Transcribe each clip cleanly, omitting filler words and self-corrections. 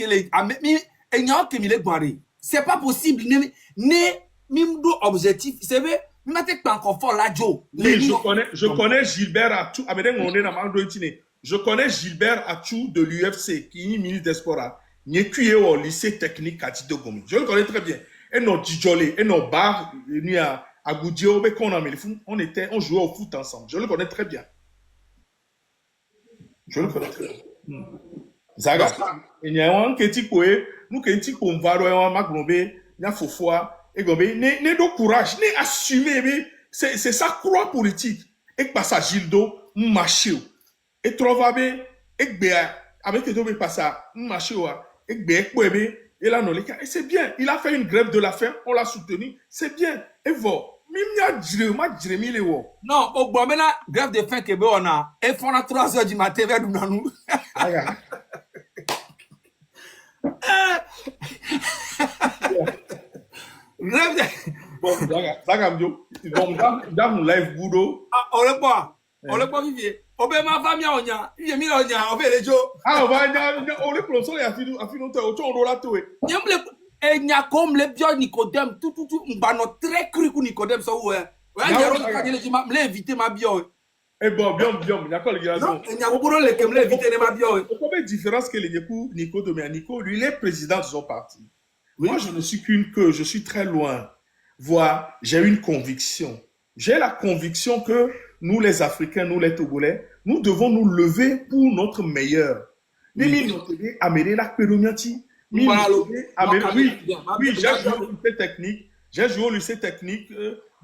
que les c'est pas possible. Même objectif, c'est vrai. Mais pas encore fort là, Joe. Oui, je connais Gilbert Atou. Je connais Gilbert Atou de l'UFC, qui est ministre des Sports. Il est au lycée technique à Tidogomi. Je le connais très bien. Et nos Djolé, et nos bars, à Goudio, on jouait au foot ensemble. Je le connais très bien. Je le connais très bien. Zaga. Il y a un petit peu, nous qui est un varo, un magrobé, il y a fofoa, et gobé, n'est de courage, n'est assumé, c'est sa croix politique. Et passe à Gildo, machio. Et trouvabe, et béa, avec les deux passa, machio, et béa, et là, non, et c'est bien. Il a fait une grève de la faim, on l'a soutenu, c'est bien. Et voilà. Non, au bon, maintenant, grève de faim que on a, et font à 3 heures du matin vers nous. Bon, Zagamdio, dans mon live Boudo. Ah, on le pas, Vivier. On peut ma famille, il est mis on fait les jours. Ah, on le plonge, il a fini, on l'a tué. Et il y a comme les vieux Nicodème, tout, très cru que Nicodème, ça, ouais. Ouais, il y a invité ma bio. Eh bon, bien, il y a quoi le gars? Non, il y a beaucoup de gens qui m'ont invité ma bio. Quelle différence que les Nico de Nico, lui, il est président de son parti. Oui. Moi, je ne suis qu'une queue, je suis très loin. Voilà, j'ai une conviction. J'ai la conviction que nous, les Africains, nous, les Togolais, nous devons nous lever pour notre meilleur. Oui, j'ai joué au lycée technique. J'ai joué au lycée technique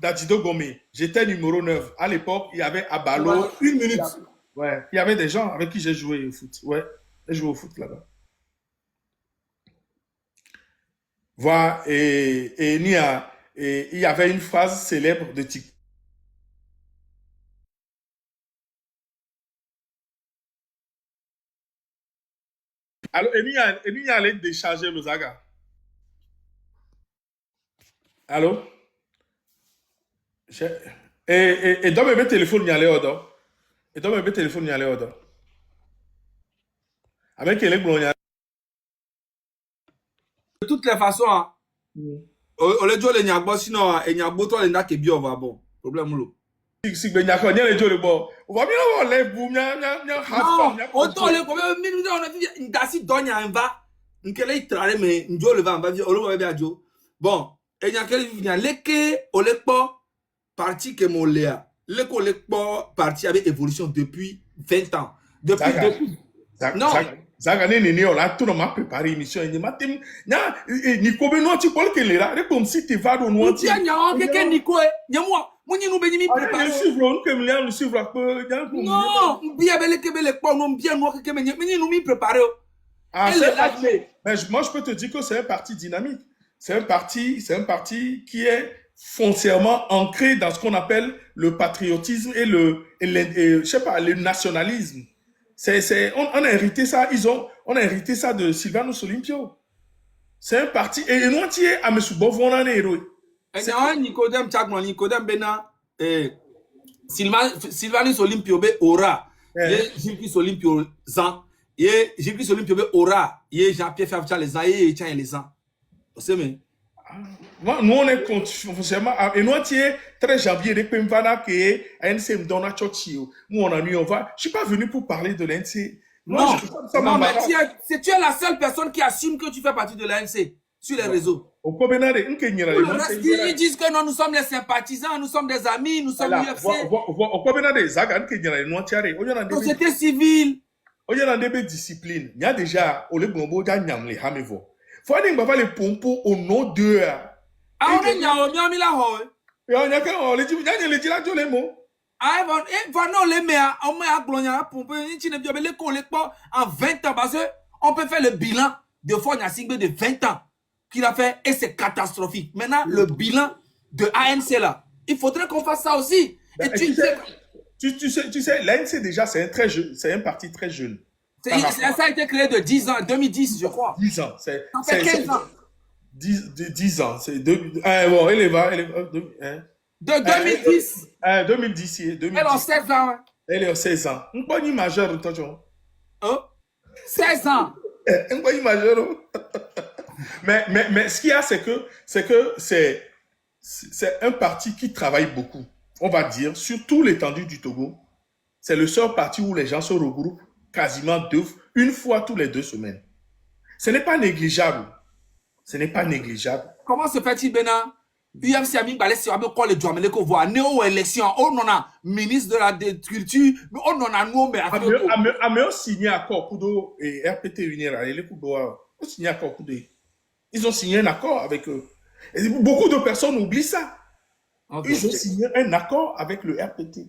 d'Adido Gomé. J'étais numéro 9. À l'époque, il y avait Abalo. Une minute. Ouais, il y avait des gens avec qui j'ai joué au foot. Ouais, j'ai joué au foot là-bas. Voilà, et il y avait une phrase célèbre de TikTok. Alors, il y a allé décharger le Zaga. Allô? Et dans mes téléphones, il y a les ordres. Et dans mes téléphones, il y a les ordres. Avec les blonds, De toutes les façons, on les dit les nyagbo, sinon, et nyagbo, toi, les n'a que bien, va bon. Problème, l'eau. Si ben nyako n'y a les jolly bon. On va bien avoir les boum nya non autant les problèmes minutes on a dit ndasi donya enva nkele itrare mais njo le va dire olo va bien jo bon et nya kele vient leke olekpo parti que mon léa leko lekpo parti avec évolution depuis 20 ans depuis non Zaga nene on a tout m'a préparé émission et matin nya Nico Benoît tu parles que là comme si tu vas au noir tu nya on que Nico nya moi Mouni nous béniment préparer. Non, bien belle que belle quoi, non bien moi que mais nous m'y préparer. Ah, mais moi je peux te dire que c'est un parti dynamique. C'est un parti qui est foncièrement ancré dans ce qu'on appelle le patriotisme et je sais pas, le nationalisme. On a hérité ça, on a hérité ça de Sylvanus Olympio. C'est un parti et nous entier à monsieur Bovonane héros. C'est un Nicodème Tchagman, Nicodème Bena, Sylvanus Olympio be Ora, Gilles Olympio Zan, Gilles Olympio be Ora, Jean-Pierre Favcha les Zan, et Tchang les Zan. Vous savez, nous on est foncièrement, et nous entier très janvier de Pemvana qui est ANC Mdona Chochio. Nous on a mis, je suis pas venu pour parler de l'ANC. Non, mais tu es la seule personne qui assume que tu fais partie de l'ANC sur les réseaux. Ils disent que non, nous sommes les sympathisants, nous sommes des amis, nous sommes l'UFC. Société civile. Il y a des disciplines. Il y a déjà, au lieu de faut aller voir les pompos au nom d'eux. Ah, on est mis là, et on y a qu'un, les dit là, les mots. Ah, non, les mères, on met à Glonia, pompe, tu ne peux pas en 20 ans, parce qu'on peut faire le bilan de Fonia Sigbe de 20 ans qu'il a fait et c'est catastrophique. Maintenant, le bilan de ANC là, il faudrait qu'on fasse ça aussi. Ben, et tu sais, l'ANC déjà, c'est un parti très jeune. Ça a été créé de 10 ans, 2010, je crois. 10 ans. Ça fait 15 ans. 10 ans. C'est bon, elle est de 2010. 2010. Elle a 16 ans. Elle est 16 ans. On peut y majeure, 16 ans. Un quoi imagine. Mais ce qu'il y a, c'est un parti qui travaille beaucoup. On va dire, sur tout l'étendue du Togo, c'est le seul parti où les gens se regroupent quasiment une fois tous les 2 semaines. Ce n'est pas négligeable. Ce n'est pas négligeable. Comment se fait-il, Bena? UFC a mis balai avec quoi les Djamele qu'on voit néo élection on en a ministre de la culture mais on en a nous mais a signé accord pour et RPT unir les coups on signé accord pour ils ont signé un accord avec eux. Et beaucoup de personnes oublient ça. Okay. Ils ont signé un accord avec le RPT.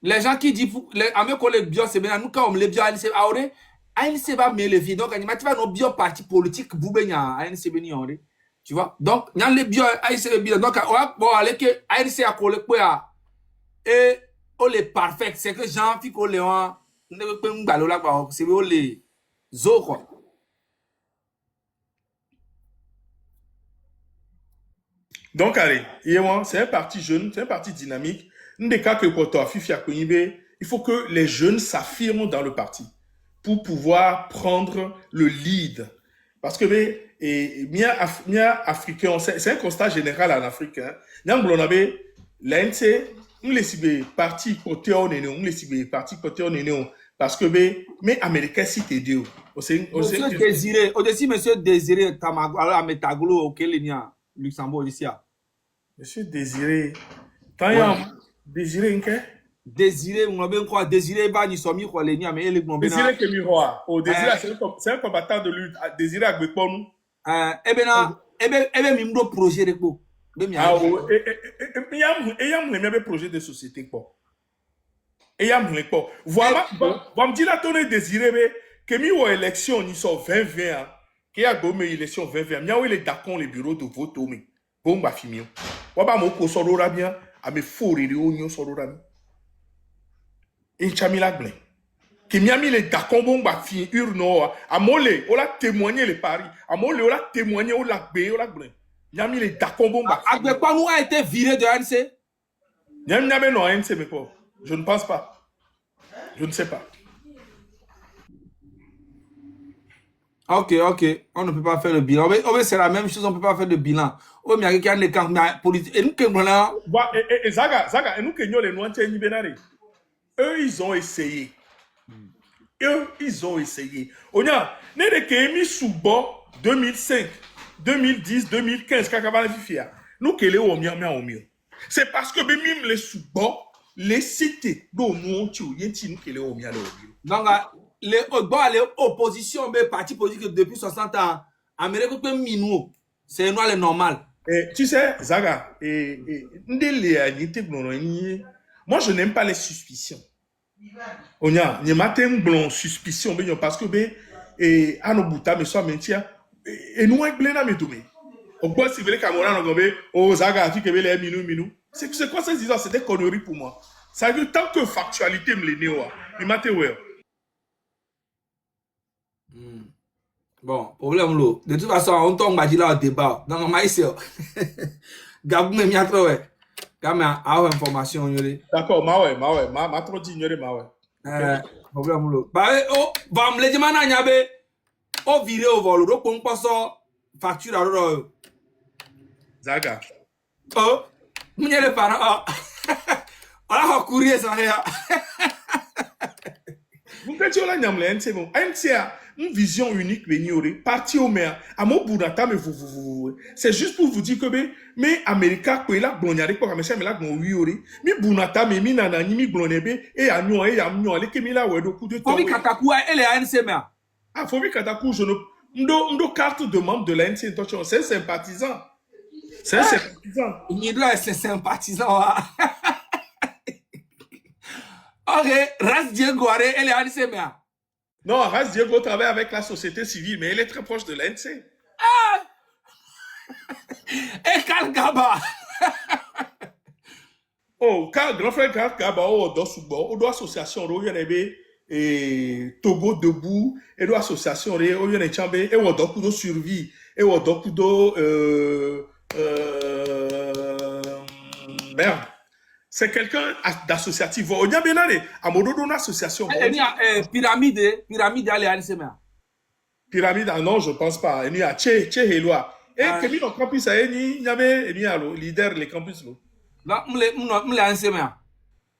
Les gens qui disent les amis collègues bio c'est bien nous quand on les bio ANC aure ANC va me lever donc tu vas nos bio parti politique boubenya ANC beni aure. Tu vois? Donc, il y a les bio, donc, bon, allez, que ANC a collé quoi? Et, on est parfait. C'est que Jean-Philippe Léon, ne veut pas me balayer là, c'est les zo, quoi. Donc, allez, c'est un parti jeune, c'est un parti dynamique. Il faut que les jeunes s'affirment dans le parti pour pouvoir prendre le lead. Parce que, africain, c'est un constat général en Afrique. L'ANC, on les parti côté on est on les parti côté on est parce que mais américain si t'es Dieu. Monsieur Désiré, au-dessus monsieur Désiré Tamagalo à Metaglo au Kenya, Luxembourg ici. Monsieur Désiré, quand il y a Désiré inque Désiré, on a bien quoi Désiré va ni somi quoi les nia mais les bon Désiré Kemiroa. Oh Désiré c'est un combattant de lutte. Désiré Agbekponu. Ebe mimdo projet de quoi. Ah oh et yam le projet de société quoi. Et yam le quoi. Voilà, va me dire la tonne Désiré que mi ou élection ni sont 2020 qui a gommé élection 2020. Mia oui les dacon les bureaux de vote mais bon ba fimio. Wa ba mo ko sorora bien a me fori o nyo sorora mi. Et chamila glen. Que miami les dacon bon ba fi urno a molé on l'a témoigné les paris. A molé on l'a témoigné on l'a bé on l'a glen. Miami les dacon bon ba. Agbekponu a été viré de ANC. Miami non ANC mais pas. Je ne pense pas. Je ne sais pas. Ok, on ne peut pas faire le bilan. C'est la même chose, on ne peut pas faire de bilan. Oh, mais il y a des camps politiques. Et nous, et Zaga, et nous, les Noirs, eux, ils ont essayé. On a, n'est que mis sous bord 2005, 2010, 2015, nous, que les au mieux. C'est parce que même les sous bord, les cités, dont nous, nous, que les au mieux. Donc, les oppositions, les partis politiques depuis 60 ans, Amérique, c'est noir, le normal. Tu sais, Zaga, moi, je n'aime pas les suspicions. On y a, une suspicion, parce que, et Anobuta, mais soit mentir, et nous, on est me dominer. On peut si vous voulez Cameroun, on Zaga, tu les minou. C'est quoi ces histoires? C'est des conneries pour moi. Ça veut dire, tant que factualité me l'est, il m'a dit, ouais. Bon, problème là. De toute façon, on tombe là au débat. Dans mon maïs, Gabou me miatre ouais. Quand a information d'accord, ma trop dit ignorer ma ouais. Problème là. Bah oh, va me le dire maintenant nyabe. O viré au vol, do kon passo facture alors. Zaga. Oh, m'y le parent. Alors courrier ça là. Vous faites la nyamle c'est bon. Une vision unique venir parti au maire à mon boudata mais vous c'est juste pour vous dire que mais America ko la blonyare ko mais la gon wiori mi bunata mais mi nana ni mi blonebe et anyo ale ke mi la wedo coup de temps. Fobi Katakou elle est ANC maire. Ah Fobi Katakou je ne ndo carte de membre de l'ANC c'est un sympathisant. C'est un sympathisant. Il doit être sympathisant. OK, Ras Diego elle est ANC maire. Non, Ras Diego travaille avec la société civile, mais elle est très proche de l'ANC. Ah! Et Karl Gaba! Oh, grand frère Karl Gaba, oh, on doit association, on doit et Togo debout, et doit association, on doit chambe, et on doit coup de survie, et on doit coup de merde. C'est quelqu'un d'associatif. On y a bien allé. À mon dos, une association. Pyramide, elle est ANC. Pyramide, ah non, je pense pas. Il y a Tché Helwa. Et Kemi dans campus, il y avait le leader les campus. Là, m'le ensemble.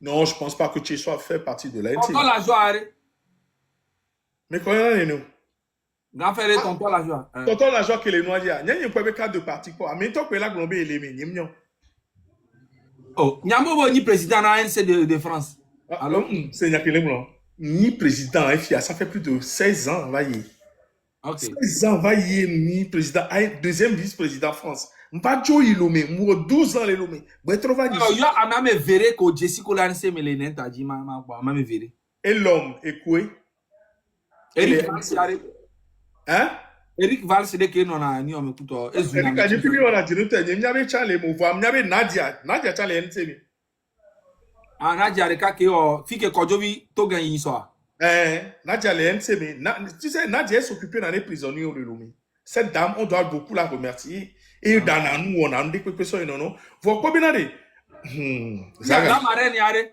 Non, je pense pas que Tché soit fait partie de l'ANC. Tonton la joie. Mais quand il y a nous. Grand frère, tonton la joie. Tonton la joie que les noirs disent. Il y a un peu de cadre de parti quoi. Mais tant que la globé est les mêmes. Oh, Nyambo ni président de l'ANC de France. Alors, c'est Nyakele Blanc. Ni président, ça fait plus de 16 ans, va y. Ok. 16 ans, va y, ni président, deuxième vice-président France. Mpa Joe Ilome, moi 12 ans les Lomé. Yo a même verré que Jessica l'ANC me les nenta dit ma même verré. Et l'homme est quoi? Eric Valls. Hein? Eric Valls c'est que non a ni on me couto. Eric a dit puis on a dit nous tenir, n'yavait Charles Mouva, n'yavait Nadia Charles NCB. Ah Nadia reka ke o fi ke Kojovi to gan yin so. Nadia le NCB. Tu sais Nadia est occupée dans les prisonniers de Lomé. Cette dame, on doit beaucoup la remercier. Et dans nous, on a dit que personne non. Vous comprenez? La marraine yare.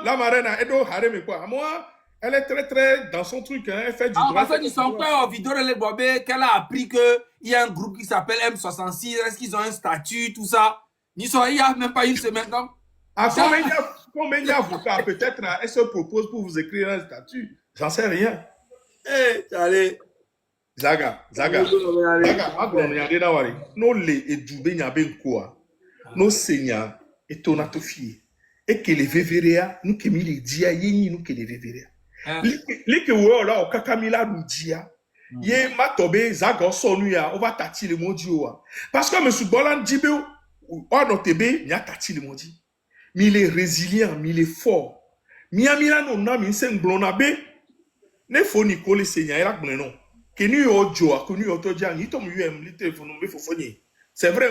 La marraine, elle doit harem quoi? Moi, elle est très dans son truc. Hein, elle fait du droit. Parce qu'ils sont pas en vidéo de l'Ebobé qu'elle a appris qu'il y a un groupe qui s'appelle M66. Est-ce qu'ils ont un statut, tout ça? Il n'y a même pas une semaine. Donc. Combien d'avocats peut-être elle se propose pour vous écrire un statut? J'en sais rien. Allez. Zaga, no le edube nyabe quoi. No senya etona to fie. Et que les veverea, nous que mi les dia yeni nous que les veverea. Les que wo là o kakamila nous dia. Ye matobe zaga sonu ya, on va tati le mondio. Parce que monsieur Bolan Djibe o no tebe nya tati le mondi. Mi il est résilient, mi il est fort. Mi amila no na mi sen blona be. Ne fo ni ko le senya ira gbleno. C'est vrai,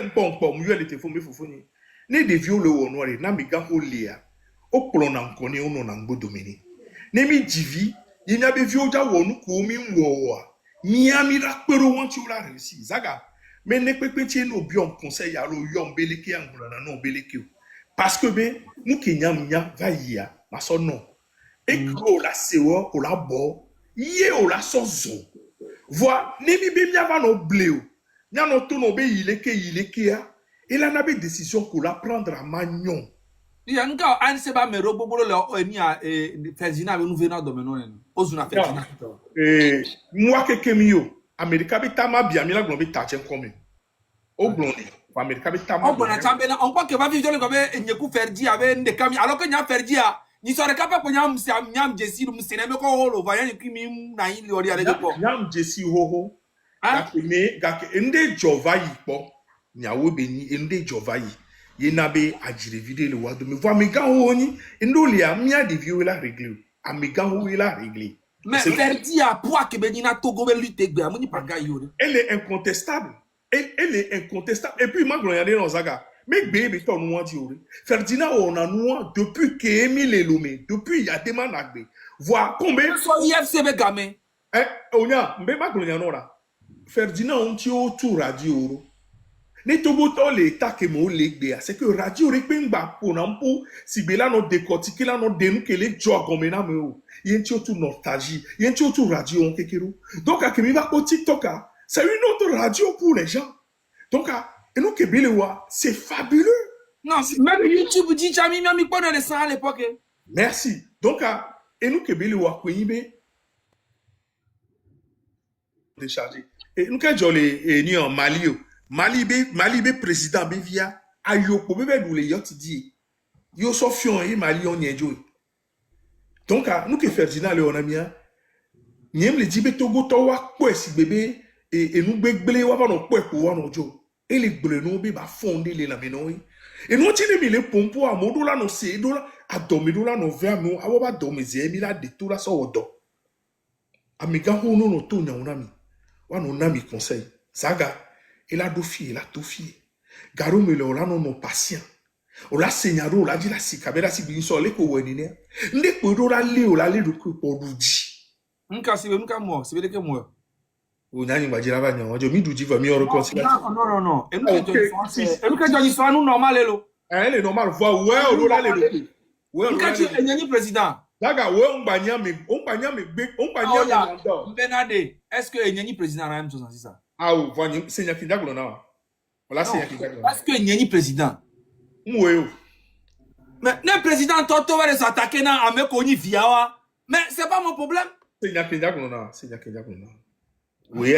le téléphone, ne de viole au noir, na miga holia, au clonam connaît au non ango domini. Ne mi divi, il n'y a pas vu au jawon, koumi mwoa. Miami la pero wantu la réussi, zaga. Mais ne peut pas no bion conseil à l'eau yom beleke angulana non beleke. Parce que be, nous qui nyam va yia, ma son non. Et que la sewa, ou la bo, yé ou la sozo. Voilà, nemi be miava no bleu. Nya no to no be ileke ya. Et là n'a pas décision qu'on la prendre à Magnon. Il y a un gars an se ba me robo bolo le ni a Ferdinand nous venant de menon. Ozuna Ferdinand. Moi que kemio, America be tama bia mi la glombe tache comme. O glondi. America be tama. On bona chambe na on croit que va vivre le gobe nyeku Ferdi avec ndekami alors que nya Ferdi a ni sore kapa ko nyam Jesse mu sineme ko holo va yan kimi na yin lori ale ko. Nyam Jesse hoho. Gake ende jovayi po. Nyawo beni ende jovayi. Ye nabe ajire vide le wado me voa mega honi endo lia mia de vieux la régler. A mega ho la régler. Mais Ferdi a poa ke benina Togo be lutte gbe amoni paga yo. Elle est incontestable. Elle est incontestable. Et puis, moi, je regarde dans Zaga. Mais bébé, ton nom dit Ferdinand, on a nous depuis qu'Emile est Lomé, depuis il y a des managbe. Voir combien. Soit IFCB gamin. On a, mais ma gloriano là. Ferdinand, on tient autour radio. Ne toboto l'état que mon légbé, c'est que radio répengba pour n'ampo, si bela no décortiquer là no dénou que les joie comme na meo. Yen tient autour nostalgie, yen tient autour radio on kekero. Donc à Kemi va au TikTok c'est une autre radio pour les gens. Donc, et nous, c'est fabuleux. Non, même YouTube dit Jami Miami pas dans les sangs à l'époque. Merci. Donc, et nous, déchargé. Et nous, quand on en Mali, président, via Ayo, pour bébé, nous, les yachts dit, yo, Sofion, et Mali, on y est joué. Donc, nous, que Ferdinand, on a mis, nous, les dit, Togo, Towa, quoi, si bébé, et nous béglé wa no pwe ko wa no jo et les blé no be ba fondé les lamenoy et nous tine mi le pompo a modo la no se do la adomi la no ver no awo ba do mi ze mi la de tout la so odo amiga ho no to nya una mi wa no na mi conseil saga et la do fi la to fi garo me le la no patient o la senyaro la di la sikabela si bi so le ko weni ne nde ko do la le do ko poduji nka si be nka mo si be de ke mo. Non, non. Et nous que normal. Elle est normale. Ouais, président. Zaga, ouais, on banya me mandat. Benade, est-ce que Enyani président a même chose en ça? Ah, ou, voyons, c'est Nyaki Daglona. Voilà, c'est Nyaki Daglona. Est-ce que Enyani président? Ouais, Mais le président Toto va s'attaquer à Amekoni Viawa. Mais c'est pas mon problème. c'est Nyaki Daglona. Oui,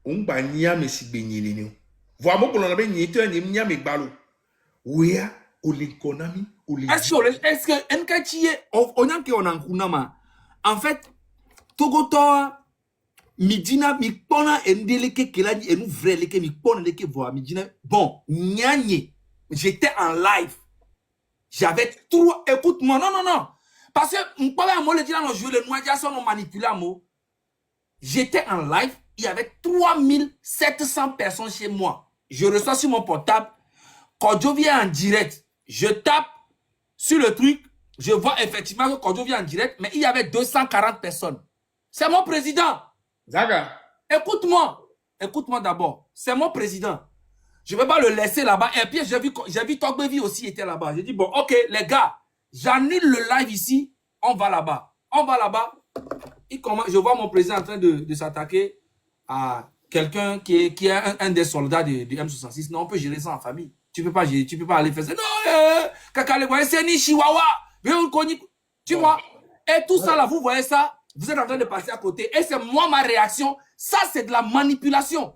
on banya me si benyelini. Voilà, moi, pour l'on avait n'y était un nya me balo. Oui, ou l'économie, ou les. Est-ce que Nkachiye, on a qui on a kunama. En fait, Togotoa, Midina, mi pona endeleke kelani et nous vrai leke mi pona leke voa Midina. Bon, nyanye, j'étais en live. J'avais trop. Écoute-moi, non. Parce que on parlait à moi le dire dans le jeu, les noirs sont manipulés à moi. J'étais en live, il y avait 3700 personnes chez moi. Je reçois sur mon portable. Kodjo vient en direct. Je tape sur le truc. Je vois effectivement que Kodjo vient en direct, mais il y avait 240 personnes. C'est mon président. Zaga. Écoute-moi d'abord. C'est mon président. Je ne vais pas le laisser là-bas. Et puis, j'ai vu Togbevi aussi était là-bas. J'ai dit, bon, ok, les gars, j'annule le live ici. On va là-bas. Je vois mon président en train de s'attaquer à quelqu'un qui est un des soldats de M66. Non, on peut gérer ça en famille. Tu peux pas aller faire ça. Non, Kakale, c'est ni Chihuahua. Tu vois. Et tout ça là, vous voyez ça, vous êtes en train de passer à côté. Et c'est moi ma réaction. Ça, c'est de la manipulation.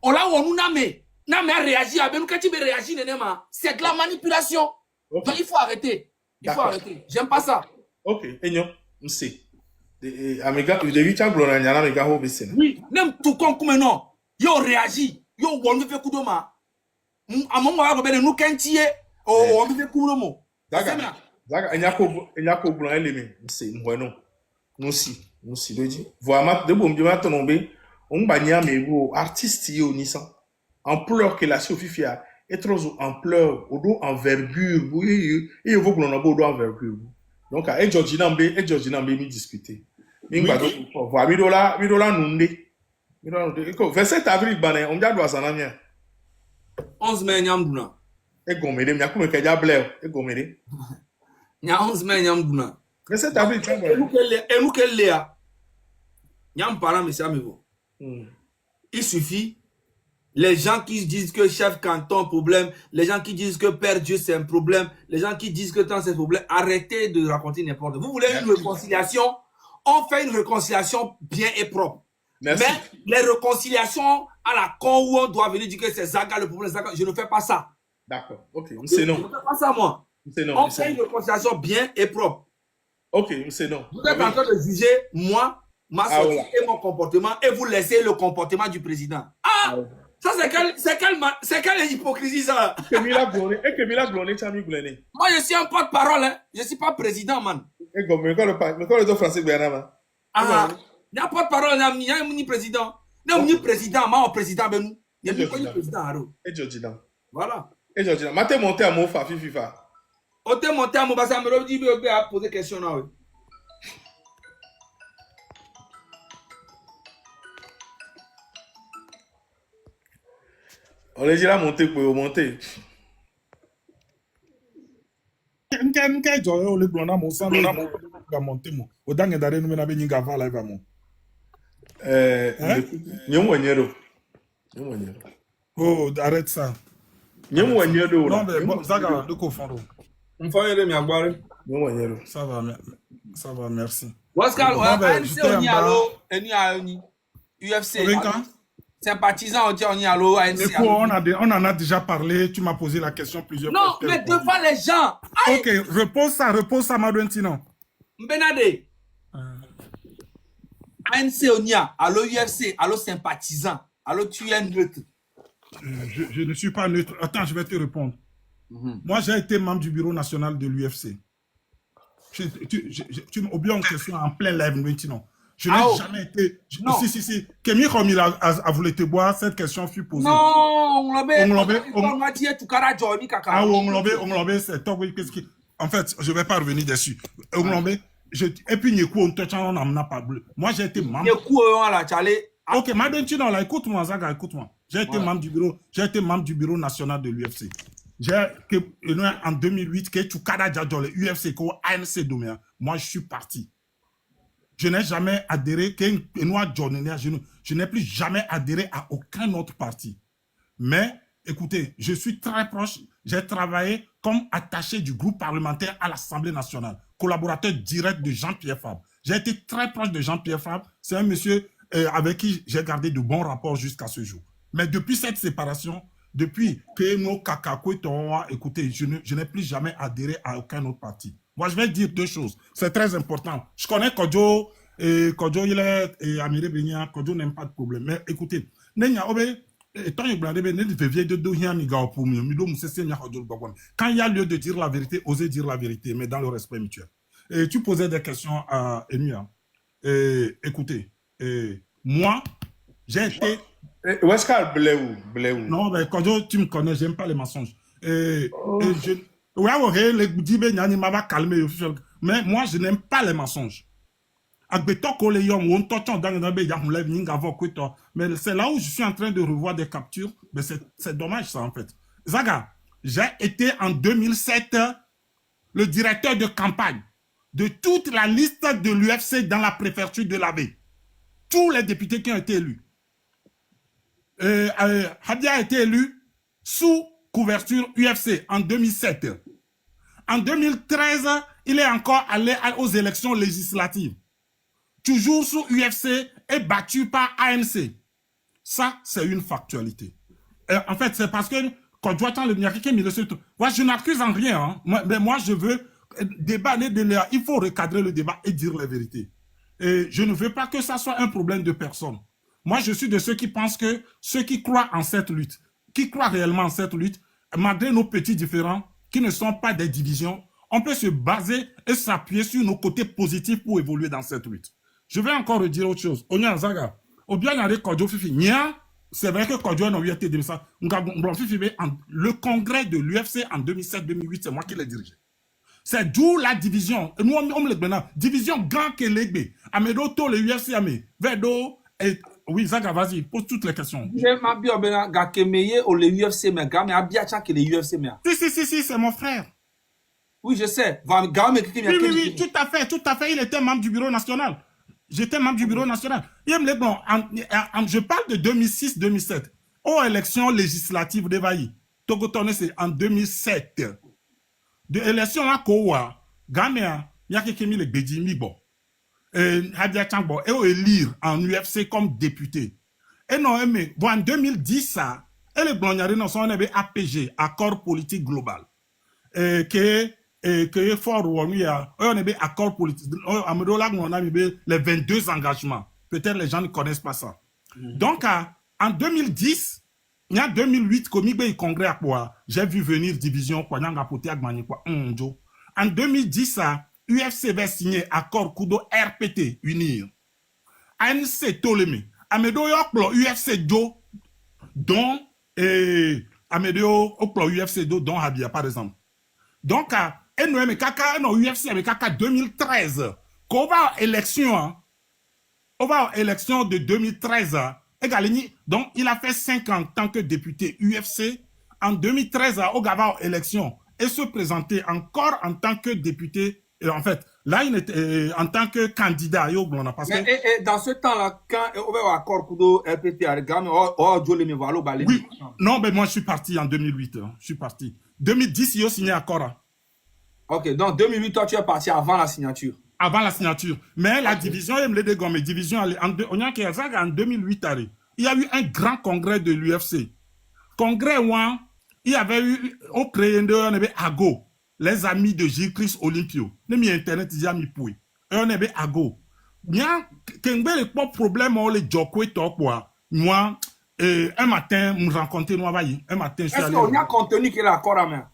On l'a où on nous a mis. Non, mais réagir, c'est de la manipulation. Okay. Donc, il faut arrêter. J'aime pas ça. Ok, Enyo, on sait. Amiga, vous avez vu ça, oui, même tout comme non. Yo réagit. Yo, on me fait coup de main. À mon moment, nous cantier. On me fait coup de main. Zaga, Enyako Blanc, c'est non. Nous si, voilà, de bon, on banya mes artistes, yo, Nissan. Ampleur que la Sophia est trop ampleur, au dos envergure, oui, et il faut que l'on a au dos envergure. Donc, à Georgina Mbe, mi discuter. Voilà, midola nunde. 27 avril, on dit à s'en aller. 11 mai, nyamduna. Et gomede, m'a comme que diable, et gomede. Nya 11 mai, nyamduna. 27 avril, et nous qu'elle l'est. Nyam parent, mais ça me vaut. Il suffit. Les gens qui disent que chef canton problème, les gens qui disent que Père Dieu c'est un problème, les gens qui disent que tant c'est un problème, arrêtez de raconter n'importe quoi. Vous voulez une réconciliation? On fait une réconciliation bien et propre. Merci. Mais les réconciliations à la con où on doit venir dire que c'est Zaga le problème, Zaga, je ne fais pas ça. D'accord, ok, c'est non. Je ne fais pas ça moi. On fait une réconciliation bien et propre. Ok, c'est non. Vous êtes en train de juger moi, ma sortie et mon comportement et vous laissez le comportement du président. Ça, c'est quelle hypocrisie, ça? Et que Mila Gloné, Chami Gloné. Moi, je suis un porte-parole, hein. Je ne suis pas président, man. Et comme, mais quand le deux français, bien avant. Il n'y a pas de parole, il n'y a ni président. Il n'y a ni président, moi, président, ben nous. Il n'y a ni président, et Georgina. Voilà. Et Georgina, maté monté à mon FIFA. On t'est monté à mon bassin, mais on dit, on a posé question là, oui. On les dit là monter pour monter. Nka jo yo le blona mo san na mo ga monter mo. O dange dare no me na be nyinga va live mo. Nyomwanyero. Oh, arrête ça. Nyomwanyero. Non mais bon, ça ga de confondre. On fait le mi agbare. Nyomwanyero. Ça va, merci. Wascal, ANC on y allo, eni aoni. UFC. Sympathisant, on y allo, ANC. On en a déjà parlé, tu m'as posé la question plusieurs fois. Non, mais devant les gens. Ok, repose ça, Madouentino. Mbenade. ANC Onia, allo UFC, allo sympathisant, allo tu es neutre. Je ne suis pas neutre. Attends, je vais te répondre. Moi, j'ai été membre du bureau national de l'UFC. Tu m'oublies une question en plein live, maintenant. Je n'ai jamais été... Si. Kémy Romil a voulu te boire, cette question fut posée. Non, on l'a dit, en fait, je ne vais pas revenir dessus. Et puis, on n'a pas bleu. Moi, j'ai été membre... Ok, Madouentino, là, écoute-moi, Zaga, écoute-moi. J'ai été membre du bureau national de l'UFC. En 2008, que tu kada le UFC, que ANC Domea. moi, je suis parti. Je n'ai jamais adhéré, je n'ai plus jamais adhéré à aucun autre parti. Mais, écoutez, je suis très proche, j'ai travaillé comme attaché du groupe parlementaire à l'Assemblée nationale, collaborateur direct de Jean-Pierre Fabre. J'ai été très proche de Jean-Pierre Fabre, c'est un monsieur avec qui j'ai gardé de bons rapports jusqu'à ce jour. Mais depuis cette séparation, depuis que nos Kakakouetoa, écoutez, je n'ai plus jamais adhéré à aucun autre parti. Moi, je vais dire deux choses. C'est très important. Je connais Kodjo, et Kodjo, il est Amiré Benya, Kodjo n'aime pas de problème. Mais écoutez, quand il y a lieu de dire la vérité, osez dire la vérité, mais dans le respect mutuel. Et tu posais des questions à Enuya. Écoutez, moi, j'ai été... Où est-ce qu'elle Bléou? Non, mais Kodjo, tu me connais, j'aime pas les mensonges. Mais moi, je n'aime pas les mensonges. Mais c'est là où je suis en train de revoir des captures. Mais c'est dommage, ça, en fait. Zaga, j'ai été en 2007 le directeur de campagne de toute la liste de l'UFC dans la préfecture de l'Abbé. Tous les députés qui ont été élus. Hadia a été élu sous couverture UFC en 2007. En 2013, il est encore allé aux élections législatives. Toujours sous UFC et battu par ANC. Ça, c'est une factualité. En fait, c'est parce que quand je vois le moi, je n'accuse en rien. Hein. Mais moi, je veux débattre il faut recadrer le débat et dire la vérité. Et je ne veux pas que ça soit un problème de personne. Moi, je suis de ceux qui pensent que ceux qui croient en cette lutte, qui croient réellement en cette lutte, malgré nos petits différends, qui ne sont pas des divisions, on peut se baser et s'appuyer sur nos côtés positifs pour évoluer dans cette lutte. Je vais encore redire autre chose. C'est vrai que Kodjo n'a été de ça. Le congrès de l'UFC en 2007-2008, c'est moi qui l'ai dirigé. C'est d'où la division. Nous, on le division grand que l'Egbe. Amedo, to le UFC, ame. Vedo, et oui, Zaga, vas-y, pose toutes les questions. Je m'habille bien, Gakemeye ou le UFC, mais Game Abiacha que le UFC, mais. Si, c'est mon frère. Oui, je sais. Oui, tout à fait. Il était membre du bureau national. J'étais membre du bureau national. Je parle de 2006-2007. Aux élections législatives de Vaï. Togotone, c'est en 2007. De élection à Kowa, Gamea, Yakekemi le Bedimi, bon. Hadia Changbo, et élire en UFC comme député. Et non, mais bon, en 2010, ça, et les Blondiarés non sont APG, Accord politique global. Que fort on a accord politique on a les 22 engagements, peut-être les gens ne connaissent pas ça. Donc en 2010 il y a 2008 comme il congrès à quoi j'ai vu venir division quoi en 2010 UFC va signer accord kudo RPT unir ANC Toleme Amedo yoklo UFC do dont Amedo oklo UFC do dont Habia par exemple. Donc, NOM Kaka, non, UFC avec Kaka 2013, qu'on va à élection, de 2013, donc il a fait 5 ans en tant que député UFC, en 2013, au Gava élection, et se présenter encore en tant que député, en fait, là, il était en tant que candidat, et dans ce temps-là, quand on va accord Kudo RPT, oui, non, mais moi, je suis parti en 2008, je suis parti. 2010, il a signé accord. Ok, donc 2008, toi, tu es parti avant la signature. Avant la signature. Mais la division, division, en 2008, il y a eu un grand congrès de l'UFC. Congrès où il y avait eu, on créé AGO, les amis de J-Chris Olympio. Nous mis Internet, ils ont mis pour. Et on avait AGO. Il y a un problème, on les jokoué, quoi. Moi, un matin, je me rencontrais, un matin, je suis allé. Est-ce qu'il y a un contenu qui est l'accord à main?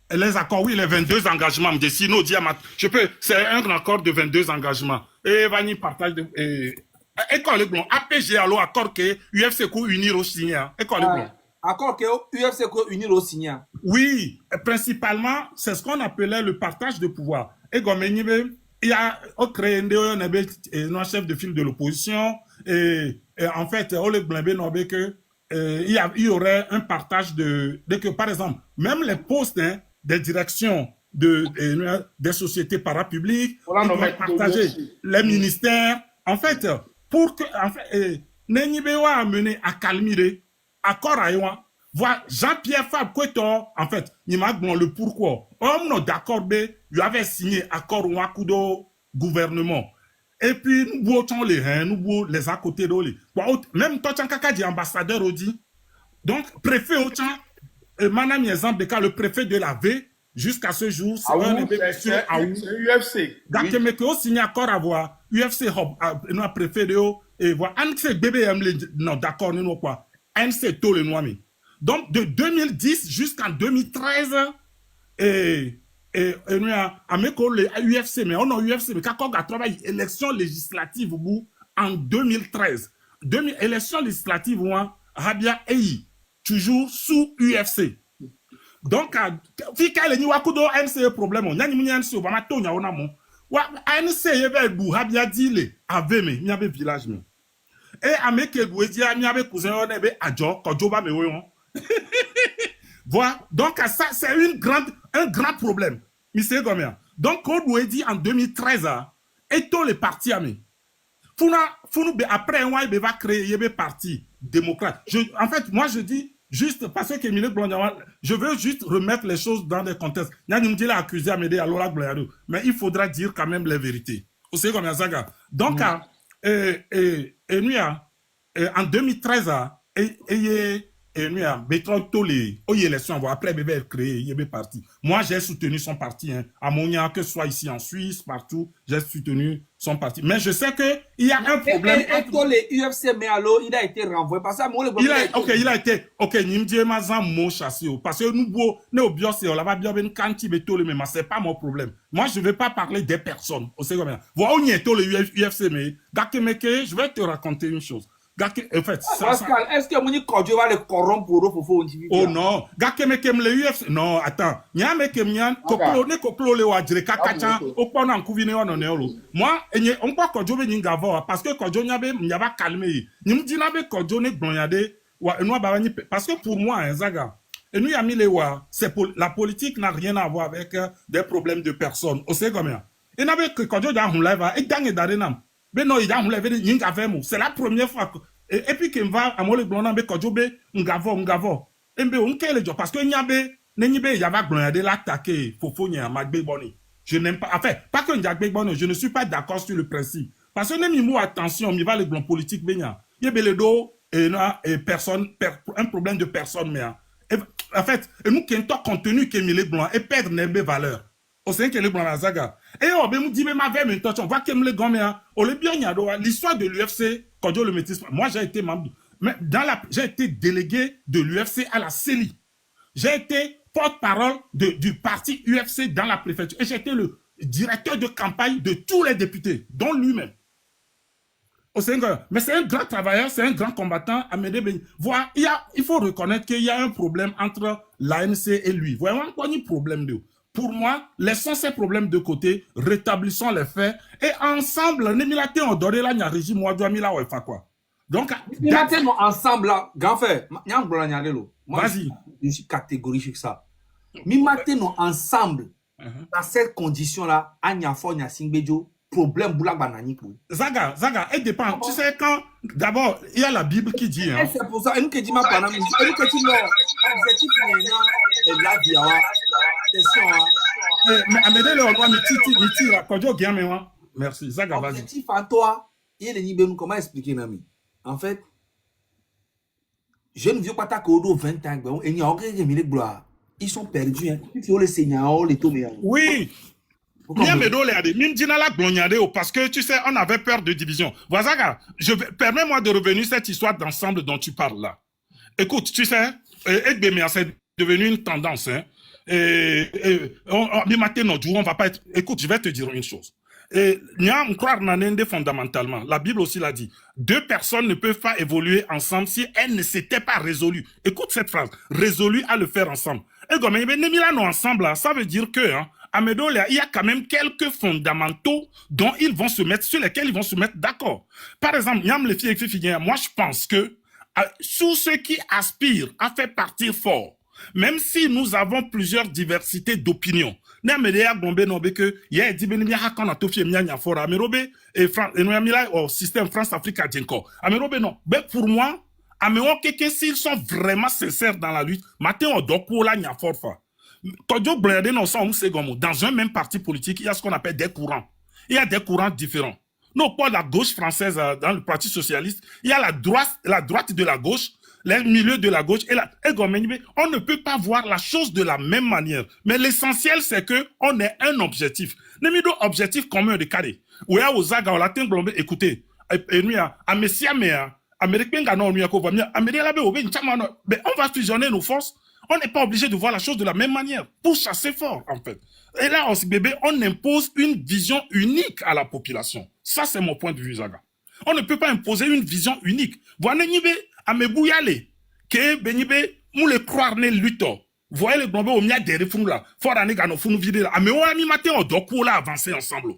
Les accords, oui, les 22 engagements. Je peux, c'est un accord de 22 engagements. Et Vani partage de, école blond, APG, alors accord que UFC ko unir au signé. École blond. Accord que UFC ko unir au signé. Oui, principalement, c'est ce qu'on appelait le partage de pouvoir. Et comme il y a créé un chef de file de l'opposition, et en fait, on le blâme que il y aurait un partage de que, par exemple, même les postes, des directions des sociétés parapubliques, Voilà, ils non, doivent mais- partager les ministères. En fait, pour que, en fait, Nenyibewa a mené à Kalmire, accord à Yoan, voilà, Jean-Pierre Fab Kweto, en fait, il m'a demandé le pourquoi. On non d'accord, il avait signé accord Wakudo gouvernement. Et puis, nous votons les reins, nous votons les à côté d'Oli. Même toi, tu as dit ambassadeur, Odi. Donc, préfet, madame exemple de cas, le préfet de la V, jusqu'à ce jour, c'est un C'est UFC. Dakemeke o signé accord à voir UFC hub no préfet de et voir anxe BBM non d'accord nous quoi anxe tout le noami. Donc de 2010 jusqu'en 2013 et nous a meko le UFC mais on a UFC mais quand on a travaillé élection législative au bout en 2013 élection législative moi Rabia Eyi toujours sous UFC. Donc, fika le ni wakudo ANC problème on nyani ANC o bama to nya wona mo wa ANC ye be bu habia dile aveme mi abe village me et ameke bu edi mi abe cousin on be ajo kojo ba me won voilà donc ça c'est un grand problème monsieur Gomia donc on doit dit en 2013 et tous les partis amé Funa après un mois il va créer un parti démocrate. En fait, moi je dis juste parce que Emile Blondiawa, je veux juste remettre les choses dans des contextes. Nani me dit accusé à m'aider à Lola Gloyado, mais il faudra dire quand même les vérités. Vous savez comme ça. Donc en 2013 élection après bébé créé il est parti. Moi j'ai soutenu son parti à Monia, que ce soit ici en Suisse partout, j'ai soutenu son parti. Mais je sais que il y a un problème. Et tous les UFC mais alors il a été renvoyé parce que il a été nimdie mazan mo chassé parce que nous ne au bios on l'a bien ben kanti beto le mais c'est pas mon problème. Moi je vais pas parler des personnes. Vous savez combien. Voilà on y est tous les UFC mais Gakemeke, je vais te raconter une chose. En fait, Pascal, est-ce que Moni Kodjo va le corrompre pour oh non, Gakemekem le UFC. Non, attends. Nyamekem nyan, koklo le wadjire kakacha, opona nkuvine wana neolo. Moi, on pas Kodjo be nyingavo, parce que Kodjo nyabe nyaba calme. Nyimdinabe Kodjo ne blonyade, wa enwa babani, parce que pour moi, Zaga, et nous yami le wa, la politique n'a rien à voir avec des problèmes de personnes. Vous savez combien? Et n'avait que Kodjo da hun live, et dange darenam. Mais non, il a c'est la première fois que et puis qu'il va à moi le blonde be kojobe ngavo embe on kele jo parce que nyabe nenyibe yava glonade l'attaquer fofo nya magbe boni. Je n'aime pas, enfin pas que njagbe boni, je ne suis pas d'accord sur le principe parce que nem mou attention, mi va le blond politique benya. Yebe le do et personne un problème de personne mais en fait nous qui en contenu que mi le blanc et perdre nembe valeur. Au sein que le blanc la zaga. Et on me dit, mais ma veille, mais on va qu'aimer le gamin. On le bien, l'histoire de l'UFC, quand je le métis. Moi, j'ai été membre, mais j'ai été délégué de l'UFC à la CELI. J'ai été porte-parole du parti UFC dans la préfecture. Et j'étais le directeur de campagne de tous les députés, dont lui-même. Mais c'est un grand travailleur, c'est un grand combattant. Voilà, il faut reconnaître qu'il y a un problème entre l'ANC et lui. Voyez, il y a un problème de. Pour moi, laissons ces problèmes de côté, rétablissons les faits et ensemble, nous mettons en doré là, nous régime moi doit mila ouais quoi. Donc, nous mettons ensemble là, grand frère, vas-y. Je suis catégorique sur ça. Nous mettons ensemble dans cette condition là, anya fo nya singbejo, problème boula banani pour. Zaga, elle dépend. Tu sais quand d'abord, il y a la Bible qui dit hein. C'est pour ça, nous que dit ma banane, nous que dit non, objectif est la vie mais Amédée, on doit me tirer quand je gagne moi. Merci, Zaga, vas-y. Objectif à toi, il est libéré. Comment expliquer, Nami? En fait, je ne veux pas ta codo 20 ans, et il y a aucun qui gloire. Ils sont perdus, hein. Il faut le Seigneur, les toméens. Oui. Parce que tu sais, on avait peur de division. Voilà, permets-moi de revenir sur cette histoire d'ensemble dont tu parles là. Écoute, tu sais, c'est devenu une tendance, hein. On va pas être. Écoute, je vais te dire une chose. Fondamentalement, la Bible aussi l'a dit. Deux personnes ne peuvent pas évoluer ensemble si elles ne s'étaient pas résolues. Écoute cette phrase. Résolues à le faire ensemble. Et comme ensemble, ça veut dire que, hein, il y a quand même quelques fondamentaux dont ils vont se mettre, sur lesquels ils vont se mettre d'accord. Par exemple, moi je pense que, sous ceux qui aspirent à faire partir fort, Même si nous avons plusieurs diversités d'opinions. Au système France-Afrique à Djenko. Pour moi, s'ils sont vraiment sincères dans la lutte, dans un même parti politique, il y a ce qu'on appelle des courants. Il y a des courants différents. Non, pas la gauche française dans le Parti socialiste. Il y a la droite de la gauche, les milieux de la gauche on ne peut pas voir la chose de la même manière. Mais l'essentiel, c'est que on ait un objectif. Nemido objectif commun de carré. Ou ya ozaga o latin blombe écoutez. Et nous à Messia mais Américain gagnant nous ko va Américain on va fusionner nos forces. On n'est pas obligé de voir la chose de la même manière pour chasser fort en fait. Et là on impose une vision unique à la population. Ça c'est mon point de vue Zaga. On ne peut pas imposer une vision unique. Voilà Amebouyale, que Benibe, mou le croire ne luto. Voyez le blombe au mia des refous là. Fort année gano fou nous vider là. Amé on matin on doit là avancer ensemble.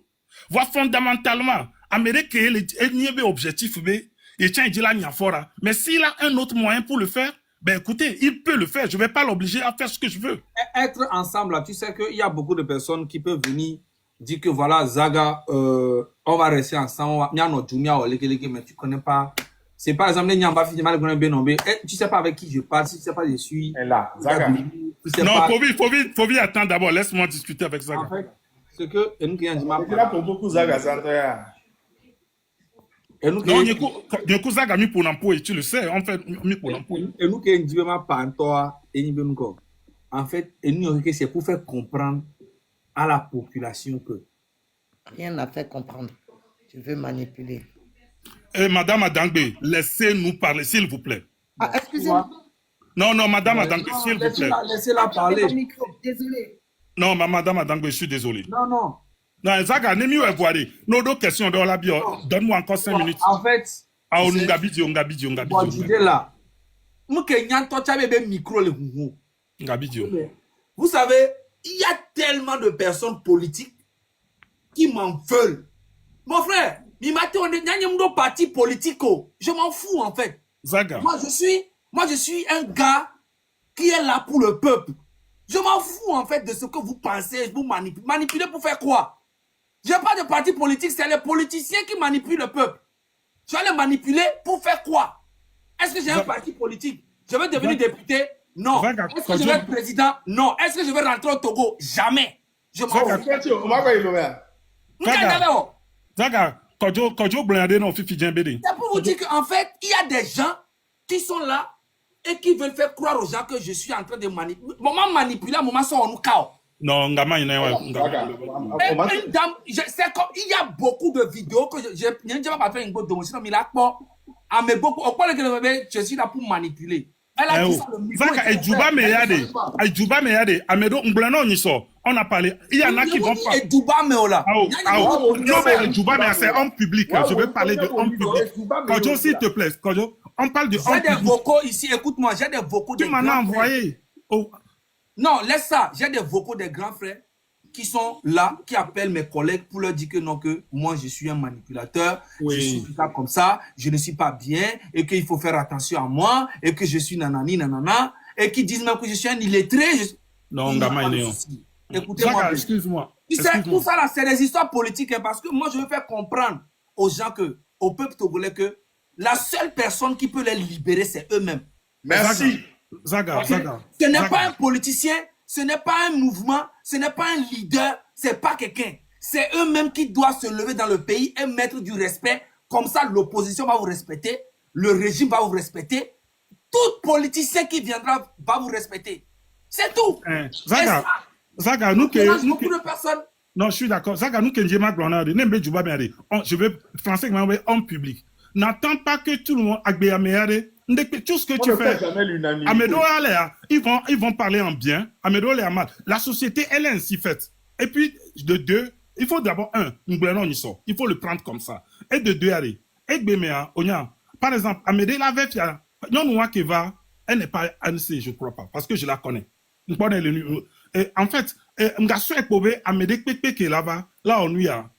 Voilà fondamentalement, Amérique le objectif B, et tiens il dit là n'y a fora. Mais s'il a un autre moyen pour le faire, ben écoutez, il peut le faire. Je vais pas l'obliger à faire ce que je veux. Être ensemble là, tu sais qu'il y a beaucoup de personnes qui peuvent venir dire que voilà Zaga, on va rester ensemble. Il y a notre Jumia ou mais tu connais pas. C'est par exemple, tu sais pas avec qui je parle, si tu sais pas, je suis. Là, Zaga. Non, faut vite attendre d'abord, laisse-moi discuter avec Zaga. En fait, c'est que, et nous qui avons là pour beaucoup Zaga, Zaga. Et nous qui Zaga mis pour l'emploi, et tu le sais, en fait, mis pour l'emploi. Et nous qui avons pas en fait, et nous, c'est pour faire comprendre à la population que. Rien n'a fait comprendre. Tu veux manipuler. Madame Adangbe, laissez-nous parler, s'il vous plaît. Ah, excusez-moi. Non, Madame Adangbe, s'il vous plaît. Laissez-la parler. Désolé. Non, Madame Adangbe, je suis désolé. Non. Non, Zaga, n'est mieux voir. Nos deux questions dans la bio. Donne-moi encore 5 minutes. En fait. Ah, on Ngabidi. Bon, l'idée là. Nous, Kenyan, toi, tu avais un micro, le gourou. Ngabidi. Vous savez, il y a tellement de personnes politiques qui m'en veulent. Mon frère, on est un parti politique. Je m'en fous, en fait. Zaga. Moi, je suis un gars qui est là pour le peuple. Je m'en fous, en fait, de ce que vous pensez. Vous manipulez. Manipuler pour faire quoi? Je n'ai pas de parti politique, c'est les politiciens qui manipulent le peuple. Je vais les manipuler pour faire quoi? Est-ce que j'ai un parti politique? Je vais devenir député? Non. Est-ce que je vais être président? Non. Est-ce que je vais rentrer au Togo? Jamais. Je m'en fous. Zaga, c'est pour vous dire qu'en fait, il y a des gens qui sont là et qui veulent faire croire aux gens que je suis en train de manipuler. Moment manipuler, moment sont en chaos. Non, Ngama, il une dame, c'est comme, il y a beaucoup de vidéos que je n'ai pas fait une bonne démonstration, mais là, mais beaucoup, je suis là pour manipuler. Elle a dit ça, le micro. On a parlé. Il y en a qui vont pas. C'est homme public. Je veux parler de homme public. Kojo, s'il te plaît. Kojo, on parle de homme public. J'ai des vocaux ici, écoute-moi, j'ai des vocaux de grands frères. Tu m'en as envoyé. Non, laisse ça. J'ai des vocaux des grands frères qui sont là, qui appellent mes collègues pour leur dire que non, que moi je suis un manipulateur, je suis comme ça, je ne suis pas bien, et qu'il faut faire attention à moi, et que je suis nanani, et qui disent même que je suis un illettré. Non, écoutez-moi. Excuse-moi. Tu sais, tout ça là, c'est des histoires politiques, hein, parce que moi je veux faire comprendre aux gens au peuple togolais que la seule personne qui peut les libérer, c'est eux-mêmes. Merci. Zaga. Ce n'est pas un politicien, ce n'est pas un mouvement, ce n'est pas un leader, c'est pas quelqu'un. C'est eux-mêmes qui doivent se lever dans le pays et mettre du respect. Comme ça, l'opposition va vous respecter, le régime va vous respecter, tout politicien qui viendra va vous respecter. C'est tout. Zaga, nous beaucoup de personnes. Non, je suis d'accord. Zaga, nous je veux français en public. N'attends pas que tout le monde tout ce que tu fais. Ils vont parler en bien. En mal. La société, elle est ainsi faite. Et puis, de deux, il faut d'abord, il faut le prendre comme ça. Et de deux, allez. Par exemple, Amédée, la veille, elle n'est pas ANC, je ne crois pas, parce que je la connais. En fait, Amédée, là, on lui a.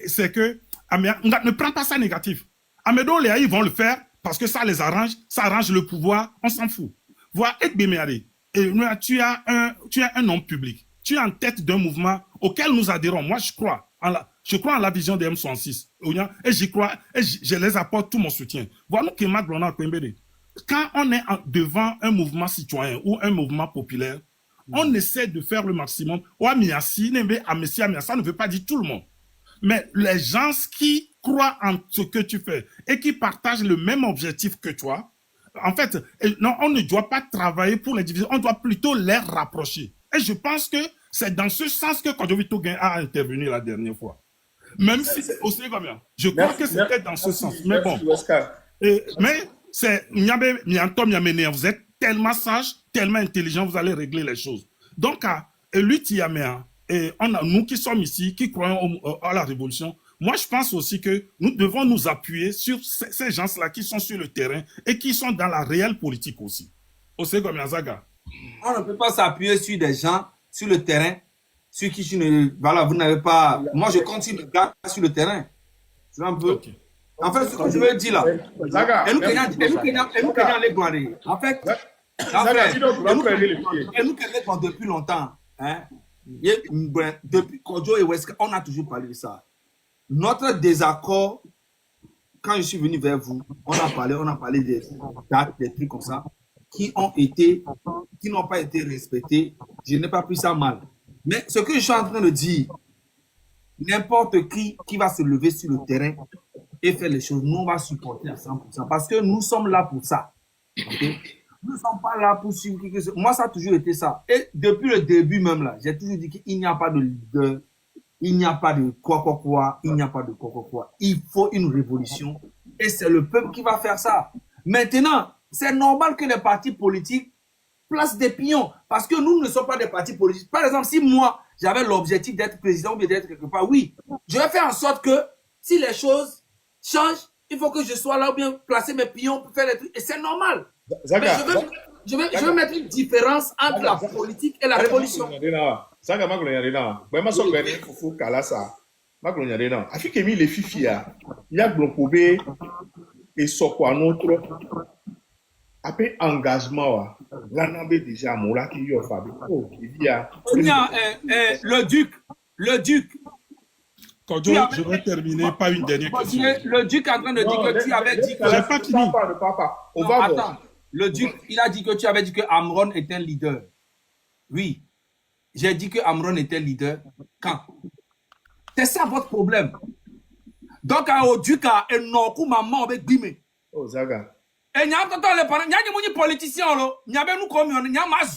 C'est que, ne prends pas ça négatif. Amédée, ils vont le faire parce que ça les arrange, ça arrange le pouvoir, on s'en fout. Voilà, tu as un homme public. Tu es en tête d'un mouvement auquel nous adhérons. Moi, je crois en la vision des M66. Et j'y crois, et je les apporte tout mon soutien. Voilà que quand on est devant un mouvement citoyen ou un mouvement populaire, on essaie de faire le maximum. Ça ne veut pas dire tout le monde. Mais les gens qui croient en ce que tu fais et qui partagent le même objectif que toi, en fait, non, on ne doit pas travailler pour les diviser, on doit plutôt les rapprocher. Et je pense que c'est dans ce sens que Kodjovito Gain a intervenu la dernière fois. Même si c'est aussi comme ça. Je crois que c'était dans ce sens. Mais bon. Mais c'est vous êtes tellement sage, tellement intelligent, vous allez régler les choses. Donc, lui, et nous qui sommes ici, qui croyons à la révolution, moi, je pense aussi que nous devons nous appuyer sur ces gens-là qui sont sur le terrain et qui sont dans la réelle politique aussi. Aussi comme Yazaga. On ne peut pas s'appuyer sur des gens sur le terrain, sur qui vous n'avez pas. Moi, je continue le gars sur le terrain. Tu vois un peu. Okay. En fait, ce que je veux dire là. Et nous, les gloires. En fait, nous, depuis longtemps. Hein, depuis Kodjo et Weska, on a toujours parlé de ça. Notre désaccord, quand je suis venu vers vous, on a parlé des dates, des trucs comme ça, qui n'ont pas été respectés. Je n'ai pas pris ça mal. Mais ce que je suis en train de dire, n'importe qui va se lever sur le terrain et faire les choses, nous on va supporter à 100%. Parce que nous sommes là pour ça. Okay? Nous ne sommes pas là pour suivre quelque chose. Moi, ça a toujours été ça. Et depuis le début même là, j'ai toujours dit qu'il n'y a pas de leader. Il n'y a pas de quoi, il n'y a pas de quoi. Il faut une révolution et c'est le peuple qui va faire ça. Maintenant, c'est normal que les partis politiques placent des pions parce que nous ne sommes pas des partis politiques. Par exemple, si moi, j'avais l'objectif d'être président ou d'être quelque part, oui, je vais faire en sorte que si les choses changent, il faut que je sois là ou bien placer mes pions pour faire les trucs. Et c'est normal. Mais je vais mettre une différence entre la politique et la révolution. Zaga Maglonyarena, Bema Sokbeni Fufu Kalasa, Maglonyarena, Afikemi les Fifia, Yaglonkobe et Sokwa notre après engagement, l'anabe déjà Moula qui y a Fabi. Oh, le duc. Kodjo, je vais terminer par une dernière question. Le duc est en train de dire que tu avais dit que. J'ai pas fini. On va voir. Le duc, il a dit que tu avais dit que Amron est un leader. Oui. J'ai dit que Amron était leader. Quand? C'est ça votre problème. Donc, au duc, et non, maman, avec Bime. Oh, Zaga. Et n'y a pas de parents, n'y a pas de politiciens, n'y a pas de comme n'y a pas de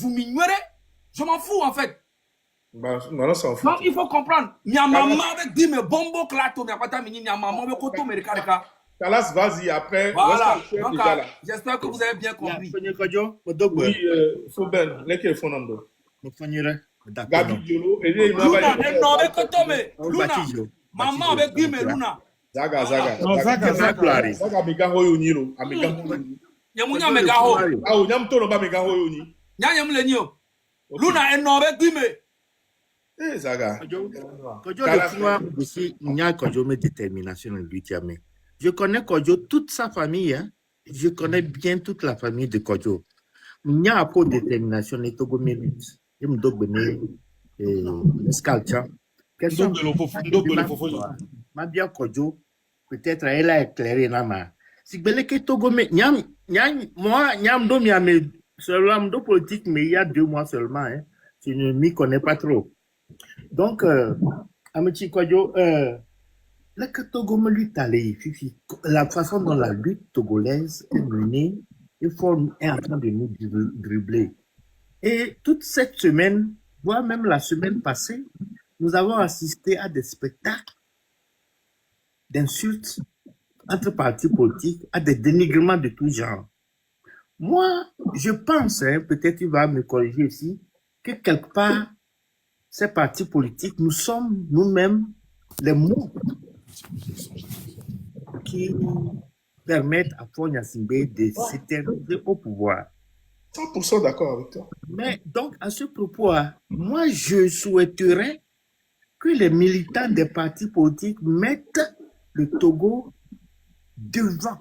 je m'en fous, en fait. Donc, il faut comprendre. N'y a maman avec Bime, bombo, clato, n'y a pas de n'y a maman avec Koto, mais Kalas, vas-y, après. Voilà. Donc, j'espère que vous avez bien compris. Oui, Fauben, lesquels font un dos. Gabi Diolo, Luna, non, avec Kotome. Luna, maman avec Bime, Luna. Zaga. Zaga mega hoyo niro, amega hoyo. Yamunya mega ho. Ah, nyam tolo ba mega hoyo ni. Nyam le nyo. Luna en no avec Bime. Eh Zaga. Kodjo le fuma aussi nya Kodjo met détermination en lui tiamé. Je connais Kodjo toute sa famille hein. Je connais bien toute la famille de Kodjo. Nya a pour détermination et Togo mérite. Il me donne Scalcha. Question ma bien Kodjo, peut-être elle a éclairé Nama. Si belle que Togo me moi nyam do miame seulement do politique mais il y a 2 mois seulement hein. Tu ne m'y connais pas trop. Donc Amici Kodjo la Togo me lutte la façon dont la lutte togolaise est menée est en train de nous dribbler. Et toute cette semaine, voire même la semaine passée, nous avons assisté à des spectacles d'insultes entre partis politiques, à des dénigrements de tout genre. Moi, je pense, hein, peut-être il va me corriger ici, que quelque part, ces partis politiques, nous sommes nous-mêmes les mots qui permettent à Fonya Simbe de s'éterniser au pouvoir. 100% d'accord avec toi. Mais donc, à ce propos, moi, je souhaiterais que les militants des partis politiques mettent le Togo devant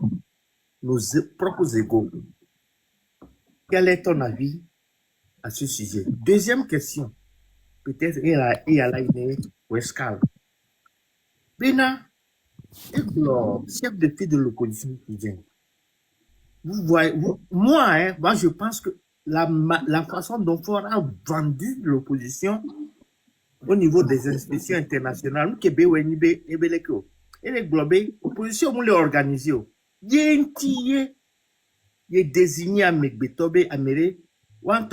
nos propres égaux. Quel est ton avis à ce sujet. Deuxième question, peut-être il y a là une Westcal. Bena, chef de file de l'opposition qui vient. Vous voyez, moi, je pense que la façon dont on a vendu l'opposition au niveau des institutions internationales, et les globés, l'opposition, on l'a organisée. Il y a désigné à Megbetobe, Améré, ou un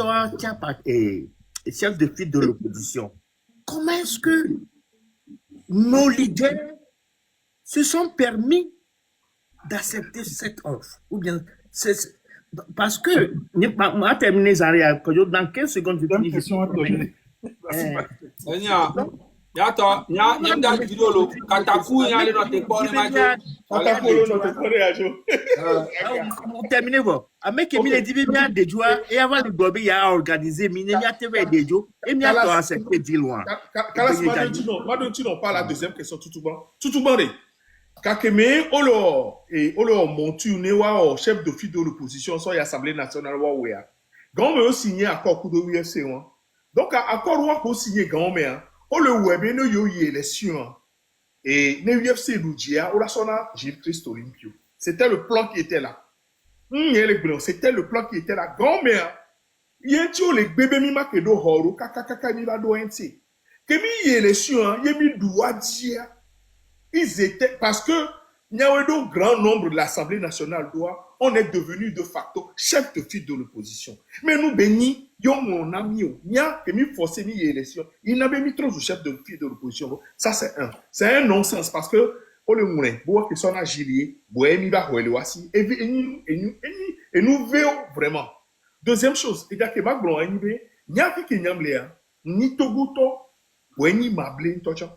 chef de file de l'opposition. Comment est-ce que nos leaders se sont permis d'accepter cette offre? Ou bien, parce que, on a terminé, dans 15 secondes, je finis. Question à poser. Terminé, bon. Avec Emile dit, bien des jours, et avant le Bobby, il a organisé, il y a TV des jours, et il y a accepté de loin. Kalas, madon, pas la deuxième question, tout bon. Kakeme, olo montu newa chef de file de l'opposition, soit l'Assemblée nationale, wawea. Quand on a signé accord coup de UFC, donc accord ou pour signer quand on le web no yo élection et ne UFC nous dit on la sona Gilles-Christ Olympio. C'était le plan qui était là. C'était le plan qui était là. Grand-mère, yentio le bébé mi makedo horo kakakaka mi ba do enti. Que mi élection, yemi doit dire ils étaient parce que il y a un grand nombre de l'Assemblée nationale on est devenu de facto chef de file de l'opposition. Mais nous bénis, mon ami, il y a que mi forcé mi élection. Il n'avait mis trop de chef de file de l'opposition. Ça c'est un non-sens parce que on le moulin, bois que son agilier, bois mi va le voici et nous veillons vraiment. Deuxième chose, il y a que ma blanc il y a qui nyamlea ni togoto, bois ni mablé tocha.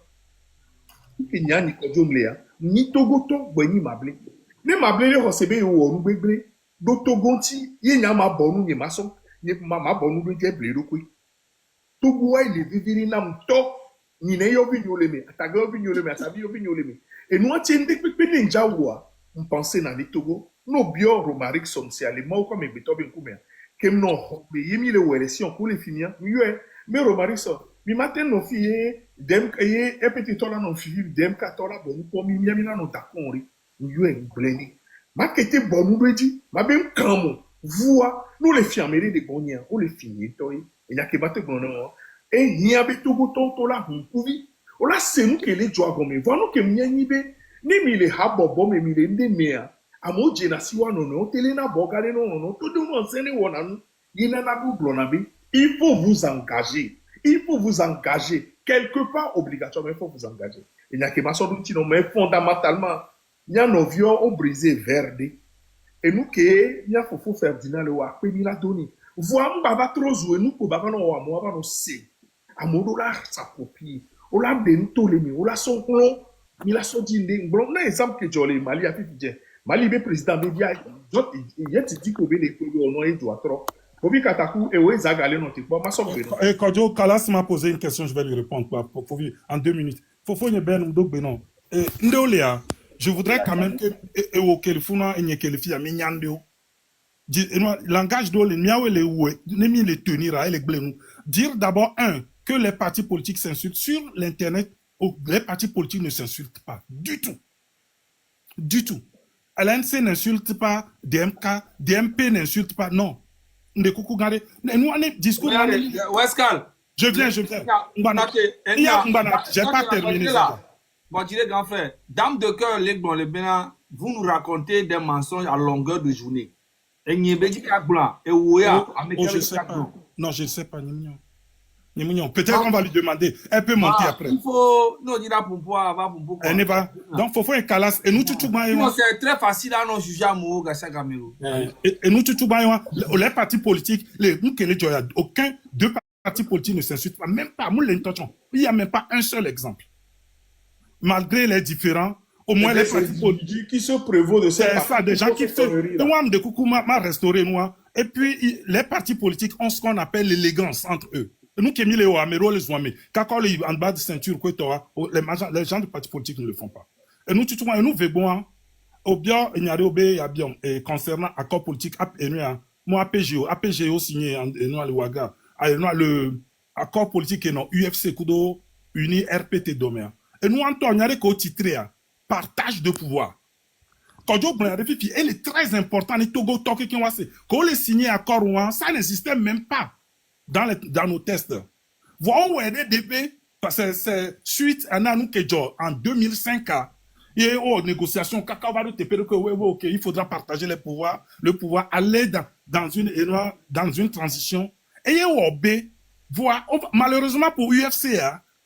Qui n'y a ni kodjomlea ni togoto bois ni mablé. Ne mablé le recebe ou on beble do togonti ye nya ma bonu ni maso ye ma bonu do je ble rokui togo il est viviri nam to ni ne yo bi nyoleme ataga yo bi nyoleme atabi yo bi nyoleme et nous atiende pepe ninja wa on pensait na ni togo no bio romarik somsiale mo ko me betobe nkume kem no be yemi le wele si on ko le finir mi yo me romarik so mi matin no fie dem e petit tola no fie dem ka tola bon ko mi mi na no takonri you est blendé. Ma quête bon nous dit, ma bien comme voix, nous les fermeries des boniens, ou les finir toi, et y a que battre bon et n'y a pas tout bouton to la on pouvi. On la c'est nous que les joie comme voilà nous que m'y ni be, ni mi les habo bon mais mi les ndemea. Amo jena si wa non télé na bogale non tout de nous enseigne wona nous, y na na boublon na be. Il faut vous engager. Il faut vous engager quelque part obligatoirement il faut vous engager. Il n'y a que ma sorte d'outil non mais fondamentalement il y a nos vieux ont brisé verde. Et nous, il y a Fofo Ferdinand, le wa, qui l'a donné. Voir, on va trop jouer, nous, pour baba, on va nous c'est. Amodo la s'approprie. On l'a bien toléré, on l'a son plomb, il a son dîner. Bon, on a un exemple que Jolé, Mali a fait dire. Mali, le président média, il y a dit qu'on veut les produits au nom et doit trop. Fobi Katakou, et ouais, Zagalé, non, tu vois, ma soeur. Et quand Kalas m'a posé une question, je vais lui répondre en 2 minutes. Fofo, il y a ben, donc, benon. Ndéoléa. Je voudrais quand même que langage de les tenir à dire d'abord que les partis politiques s'insultent sur l'internet. Les partis politiques ne s'insultent pas du tout. LNC n'insulte pas, DMP n'insulte pas, non. Nous discours. Westcal. Je viens. J'ai pas terminé ça. Bon, je dirais grand frère, dame de cœur, les Bénin, vous nous racontez des mensonges à longueur de journée. Et n'y a pas blanc. Et je sais pas. Non, je ne sais pas. Peut-être qu'on va lui demander. Elle peut monter après. Il faut. Non, il a pour pouvoir. Elle n'est pas. Donc, il faut un calas. Et nous, tout. C'est très facile à nous juger à Mou, Gassia Gamero. Et nous, tout. Les partis politiques, aucun deux partis politiques ne s'insultent pas. Même pas. Il n'y a même pas un seul exemple. Malgré les différents, au moins les partis politiques qui se prévaut de ça, des gens qui m'a restauré moi. Et puis les partis politiques ont ce qu'on appelle l'élégance entre eux. Nous qui mis les Oamero, les Ouamé, quand les en bas de ceinture, les gens du parti politique ne le font pas. Et nous nous vebons au bien il y a bien concernant accord politique moi, APGO signé, le Ouaga, le accord politique, non, UFC, Kudo, Uni, RPT, Domer. Et nous, on a qu'au titre, partage de pouvoir. Quand elle est très important, les Togo, Togo, qui ont quand les signé accord, ça n'existait même pas dans nos tests. Voilà, on a des parce que c'est suite à nous en 2005, et aux négociations, il faudra partager les pouvoirs, le pouvoir aller dans une transition. Et malheureusement pour UFC,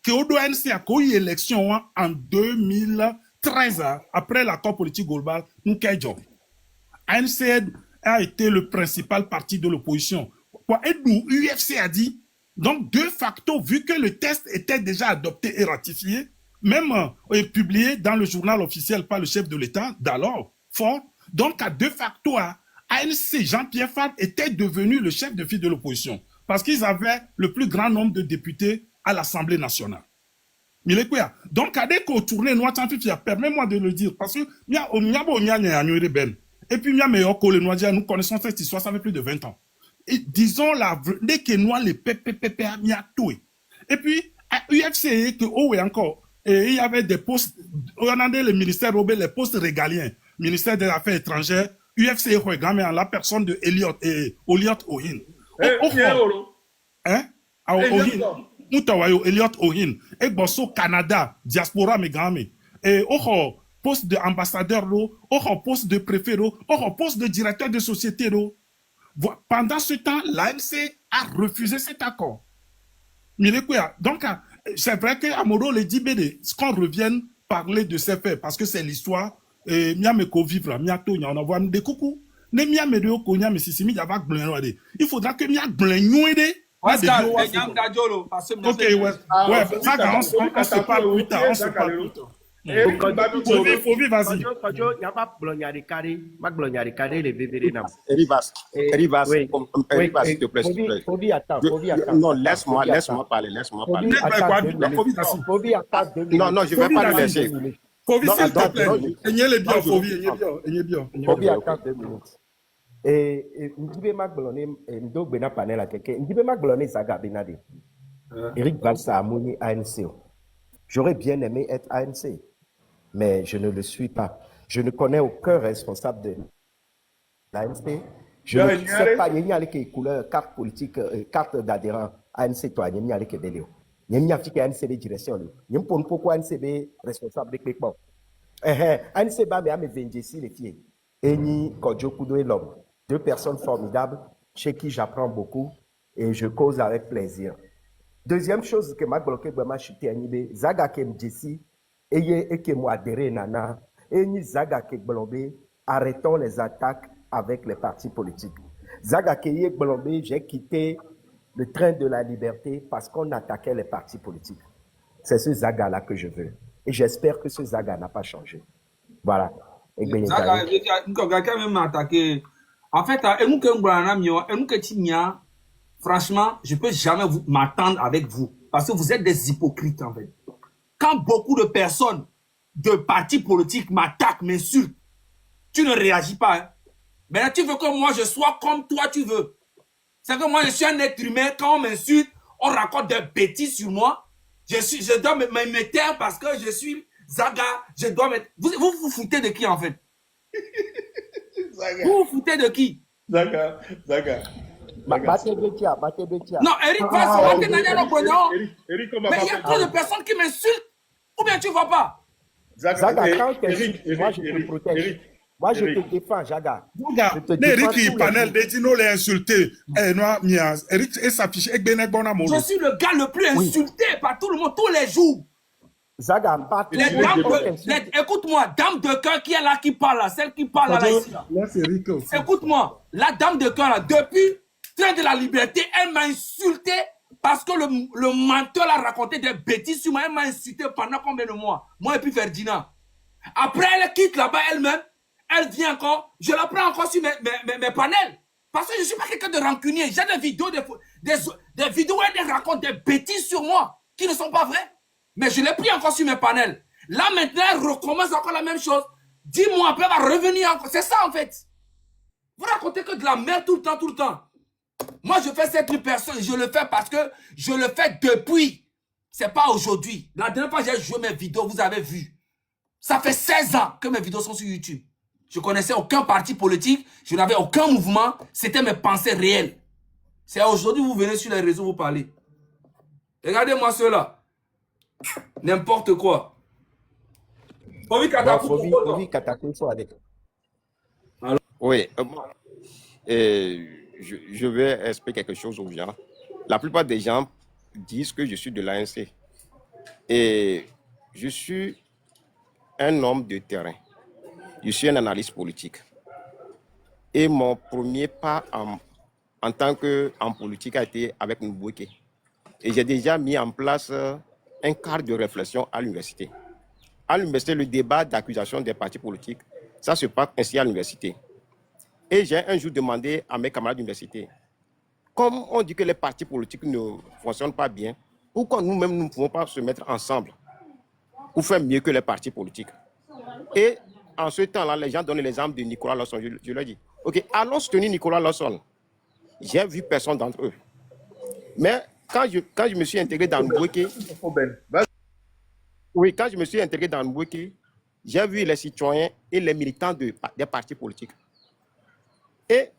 que l'ONC a eu une élection en 2013, après l'accord politique global, ANC a été le principal parti de l'opposition. Et nous, UFC a dit, donc de facto, vu que le test était déjà adopté et ratifié, même publié dans le journal officiel par le chef de l'État, d'alors, fort, donc de facto, ANC, Jean-Pierre Fabre était devenu le chef de file de l'opposition, parce qu'ils avaient le plus grand nombre de députés à l'Assemblée nationale. Donc, dès qu'on tournait, permets-moi de le dire, parce que, et puis, nous connaissons cette histoire, ça fait plus de 20 ans. Et disons dès que nous, les PPP, et puis, à UFC, encore, et il y avait des postes, on a le ministère, les postes régaliens, ministère des Affaires étrangères, UFC, en la personne de Elliot Ohin. Hein? Elliot Ohin. Et Bosso Canada, diaspora megame. Et poste d'ambassadeur, poste de préfet, poste de directeur de société. Pendant ce temps, l'ANC a refusé cet accord. Donc, c'est vrai qu'Amoro le dit, qu'on revienne parler de ces faits, parce que c'est l'histoire, et miameko vivre, miato, on envoie des coucous. Ne miamedeo konya, mais si mi yava gblenoade. Il faudra que mia gblenoade. Pascal, Ok, ouais, ça, on se parle plus tard, on se parle plus tard. Faut vivre, vas-y. Rivas, s'il te plaît, s'il te plaît. Non, laisse-moi parler, laisse-moi parler. Non, je ne vais pas le laisser. Faut vivre, s'il te plaît. Faut vivre. Et Ndibe Magblone, Ndo Bena Panel à quelqu'un, Ndibe Magblone Zaga Benade. Eric Valsa Amouni ANC. J'aurais bien aimé être ANC, mais je ne le suis pas. Je ne connais aucun responsable de l'ANC. Je ne sais pas, il y a des couleurs, carte politique, carte d'adhérent ANC, toi, il y a des délais. Il y a des ANC de direction. Il y a pourquoi ANC est responsable de quelque ANC va me venger si les filles. Eni Kodjo Kudo et l'homme. Deux personnes formidables chez qui j'apprends beaucoup et je cause avec plaisir. Deuxième chose que m'a bloqué, Zaga Kem Jessi, et que moi adhéré Nana, et Zaga Kem Blombe, arrêtons les attaques avec les partis politiques. Zaga Kem Blombe, j'ai quitté le train de la liberté parce qu'on attaquait les partis politiques. C'est ce Zaga-là que je veux. Et j'espère que ce Zaga n'a pas changé. Voilà. Zaga, quelqu'un même m'a attaqué. En fait, franchement, je ne peux jamais m'attendre avec vous. Parce que vous êtes des hypocrites, en fait. Quand beaucoup de personnes de partis politiques m'attaquent, m'insultent, tu ne réagis pas. Hein. Mais là, tu veux que moi, je sois comme toi, tu veux. C'est que moi, je suis un être humain. Quand on m'insulte, on raconte des bêtises sur moi. Je dois me taire parce que je suis Zaga. Je dois me... Vous foutez de qui, en fait? Vous foutez de qui? Zaga. Non, Eric va se mais il y a trop de personnes qui m'insultent. Ou bien tu ne vois pas? Zaga, quand moi je te protège. Moi je te défends, Zaga. Eric, il panel de Dino les insultés. Eric s'affiche avec Benebona Molo. Je suis le gars le plus insulté par tout le monde tous les jours. Zaga, écoute-moi, dame de cœur qui est là, qui parle là, celle qui parle là, ici. Écoute-moi, la dame de cœur là, depuis Train de la Liberté, elle m'a insulté parce que le menteur a raconté des bêtises sur moi. Elle m'a insulté pendant combien de mois? Moi et puis Ferdinand. Après, elle quitte là-bas elle-même. Elle vient encore. Je la prends encore sur mes panels. Parce que je ne suis pas quelqu'un de rancunier. J'ai des vidéos, des vidéos où elle raconte des bêtises sur moi qui ne sont pas vraies. Mais je l'ai pris encore sur mes panels. Là, maintenant, elle recommence encore la même chose. 10 mois après, elle va revenir encore. C'est ça, en fait. Vous racontez que de la merde tout le temps, tout le temps. Moi, je fais cette personne, je le fais parce que je le fais depuis. C'est pas aujourd'hui. La dernière fois, j'ai joué mes vidéos, vous avez vu. Ça fait 16 ans que mes vidéos sont sur YouTube. Je connaissais aucun parti politique, je n'avais aucun mouvement, c'était mes pensées réelles. C'est aujourd'hui vous venez sur les réseaux, vous parlez. Regardez-moi ceux-là. N'importe quoi. Fovi Katakou, il faut aller. Oui, je vais expliquer quelque chose aux gens. La plupart des gens disent que je suis de l'ANC. Et je suis un homme de terrain. Je suis un analyste politique. Et mon premier pas en tant qu'en politique a été avec Mbouké. Et j'ai déjà mis en place un cadre de réflexion à l'université. À l'université, le débat d'accusation des partis politiques, ça se passe ainsi à l'université. Et j'ai un jour demandé à mes camarades d'université, comme on dit que les partis politiques ne fonctionnent pas bien, pourquoi nous-mêmes nous ne pouvons pas se mettre ensemble pour faire mieux que les partis politiques? Et en ce temps-là, les gens donnaient l'exemple de Nicolas Lawson. Je leur dis, ok, allons soutenir Nicolas Lawson. J'ai vu personne d'entre eux. Mais quand je me suis intégré dans Mbouké, oui, quand je me suis intégré dans Mbouké, j'ai vu les citoyens et les militants des partis politiques. Et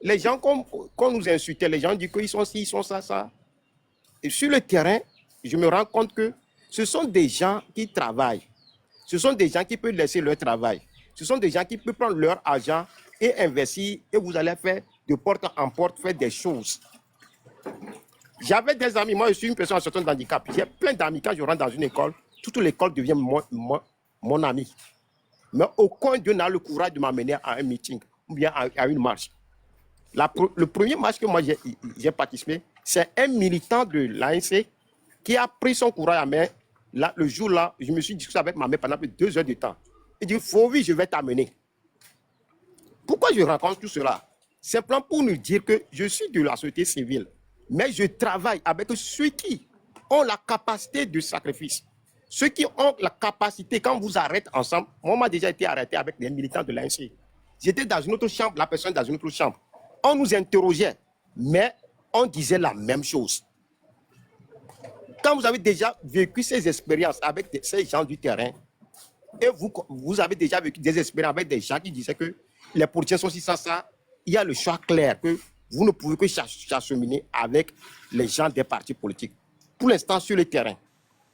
les gens, qu'on nous insultait, les gens disent qu'ils sont ci, ils sont ça, ça. Et sur le terrain, je me rends compte que ce sont des gens qui travaillent. Ce sont des gens qui peuvent laisser leur travail. Ce sont des gens qui peuvent prendre leur argent et investir. Et vous allez faire de porte en porte, faire des choses. J'avais des amis. Moi, je suis une personne en situation de handicap. J'ai plein d'amis. Quand je rentre dans une école, toute l'école devient mon ami. Mais aucun d'eux n'a le courage de m'amener à un meeting ou bien à une marche. Le premier marche que moi j'ai participé, c'est un militant de l'ANC qui a pris son courage à main. Là, le jour-là, je me suis discuté avec ma mère pendant 2 heures de temps. Il dit, Fovi, je vais t'amener. Pourquoi je raconte tout cela? Simplement pour nous dire que je suis de la société civile, mais je travaille avec ceux qui ont la capacité de sacrifice. Ceux qui ont la capacité, quand vous arrêtez ensemble, moi, j'ai déjà été arrêté avec des militants de l'ANC. J'étais dans une autre chambre, la personne dans une autre chambre. On nous interrogeait, mais on disait la même chose. Quand vous avez déjà vécu ces expériences avec ces gens du terrain, et vous avez déjà vécu des expériences avec des gens qui disaient que les politiciens sont si ça, il y a le choix clair que vous ne pouvez que cheminer avec les gens des partis politiques. Pour l'instant, sur le terrain.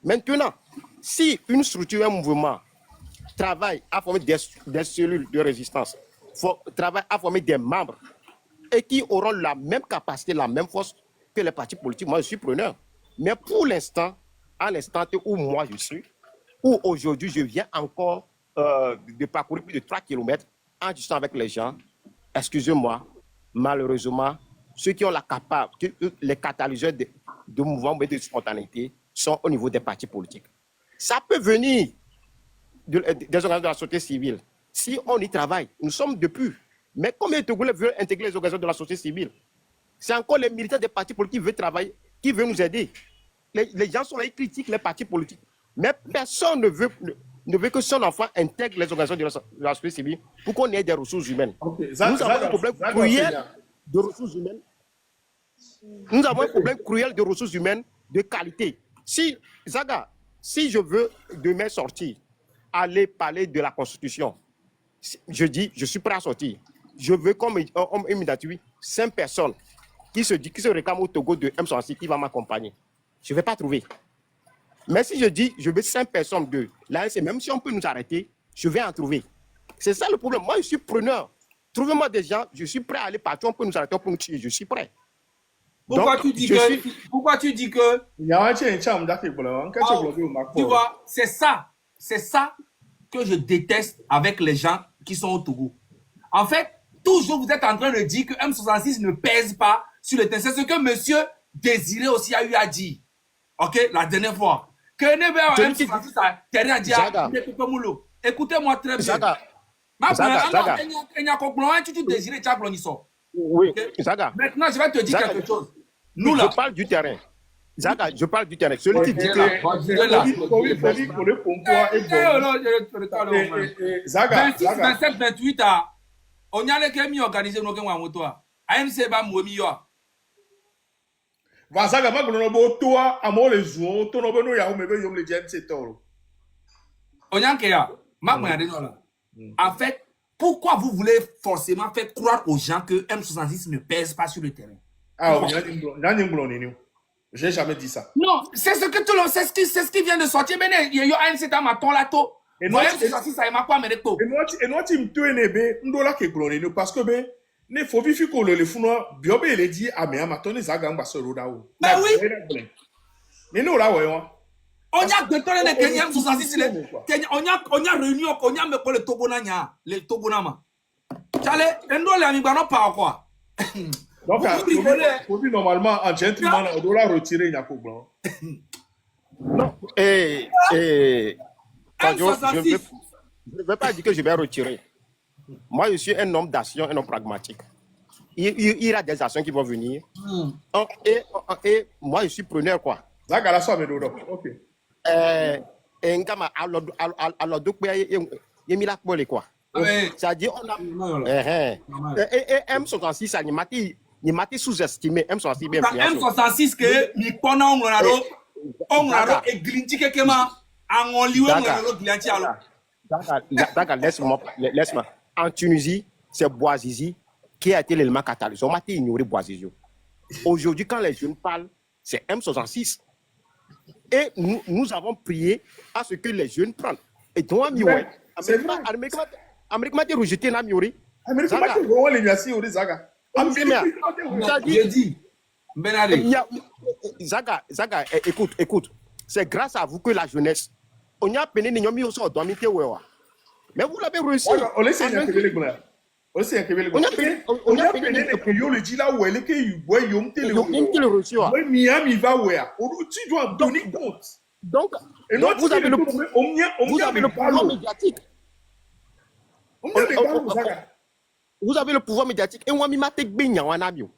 Maintenant, si une structure, un mouvement travaille à former des cellules de résistance, travaille à former des membres et qui auront la même capacité, la même force que les partis politiques, moi je suis preneur. Mais pour l'instant, à l'instant où moi je suis, où aujourd'hui je viens encore de parcourir plus de 3 km en discutant avec les gens, excusez-moi, malheureusement, ceux qui ont la capacité, les catalyseurs de mouvements de spontanéité sont au niveau des partis politiques. Ça peut venir des organisations de la société civile. Si on y travaille, nous sommes depuis. Mais combien de Togolais veulent intégrer les organisations de la société civile? C'est encore les militants des partis politiques qui veulent travailler, qui veulent nous aider. Les gens sont là, ils critiquent les partis politiques. Mais personne ne veut que son enfant intègre les organisations de la société civile pour qu'on ait des ressources humaines. Okay. Nous avons un problème cruel de ressources humaines. Nous avons un problème cruel de ressources humaines de qualité. Si je veux demain sortir, aller parler de la Constitution, je dis, je suis prêt à sortir. Je veux comme immédiatement 5 personnes qui se réclament au Togo de M66 qui va m'accompagner. Je ne vais pas trouver. Mais si je dis, je veux 5 personnes de l'ANC, même si on peut nous arrêter, je vais en trouver. C'est ça le problème. Moi, je suis preneur. Trouvez-moi des gens, je suis prêt à aller partout, on peut nous arrêter, on peut nous tuer, je suis prêt. Pourquoi tu dis que... Tu vois, c'est ça que je déteste avec les gens qui sont au Togo. En fait, toujours vous êtes en train de dire que M66 ne pèse pas sur le terrain. C'est ce que monsieur Désiré aussi a eu à dire. Ok, la dernière fois. Que M66 a terrain à dire. Écoutez-moi très bien. Oui, maintenant, je vais te dire quelque chose. Nous, là, je parle du terrain. Je parle du terrain. Celui qui dit que... 26, 27, 28 à On y a les qui organisé nos gains moto. ANC ba momi yo. Vazaga ma gbono bo toa amo le zuo to no be no ya o mebe yom le JMC toro. On y a que ya. Ma moi là. En fait, pourquoi vous voulez forcément faire croire aux gens que M66 ne pèse pas sur le terrain? Ah, j'ai jamais dit ça. Non, c'est ce que tout le monde, c'est ce qui vient de sortir. Mais il y a un c'est ma ton lato. Et moi, M66 ça m'a quoi mais et moi tu me tues nebe ndola ke glonino parce que be ne faut vivre que le funo biobe il dit ah mais amatone zaga ngba so roda o. Mais oui. Mais nous là ouais. On y a deux tonnes de Kenya M66 on y a réunion on y a me pour le Tobonanya, le Tobonama. Chale, ndola ami ba no pa quoi. Donc faut dire normalement en gentleman on doit retirer Nyako Blanc. Non, je ne veux pas dire que je vais retirer. Moi, je suis un homme d'action, un homme pragmatique. Il y a des actions qui vont venir. Et moi, je suis preneur, quoi. Zaga la somme dodo. OK. Alors, donc, il y a mis la pole, quoi. C'est-à-dire, on a. Et M66, il m'a sous-estimé. M66, bien M66, que mi pona on a eglinti kekema angoliwe on glanti alo. D'accord, laisse-moi. En Tunisie, c'est Bouazizi qui a été l'élément catalyseur. On m'a ignoré Bouazizi. Aujourd'hui, quand les jeunes parlent, c'est M66. Et nous avons prié à ce que les jeunes prennent. Et donc, Amérique m'a rejeté Namiori. Amérique m'a dit on les merci au Zaga. J'ai dit Zaga, écoute. C'est grâce à vous que la jeunesse, on y a peine de nous au dormir. Mais vous l'avez réussi. On laisse un peu les gars. On laisse un peu les gars. On a peine de yo le dit là où elle est que you boy yom tele. Oui, Miami va où tu dois donner compte. Donc, vous avez le pouvoir médiatique. Vous avez le pouvoir médiatique. Et moi, je m'attends bien à un avion.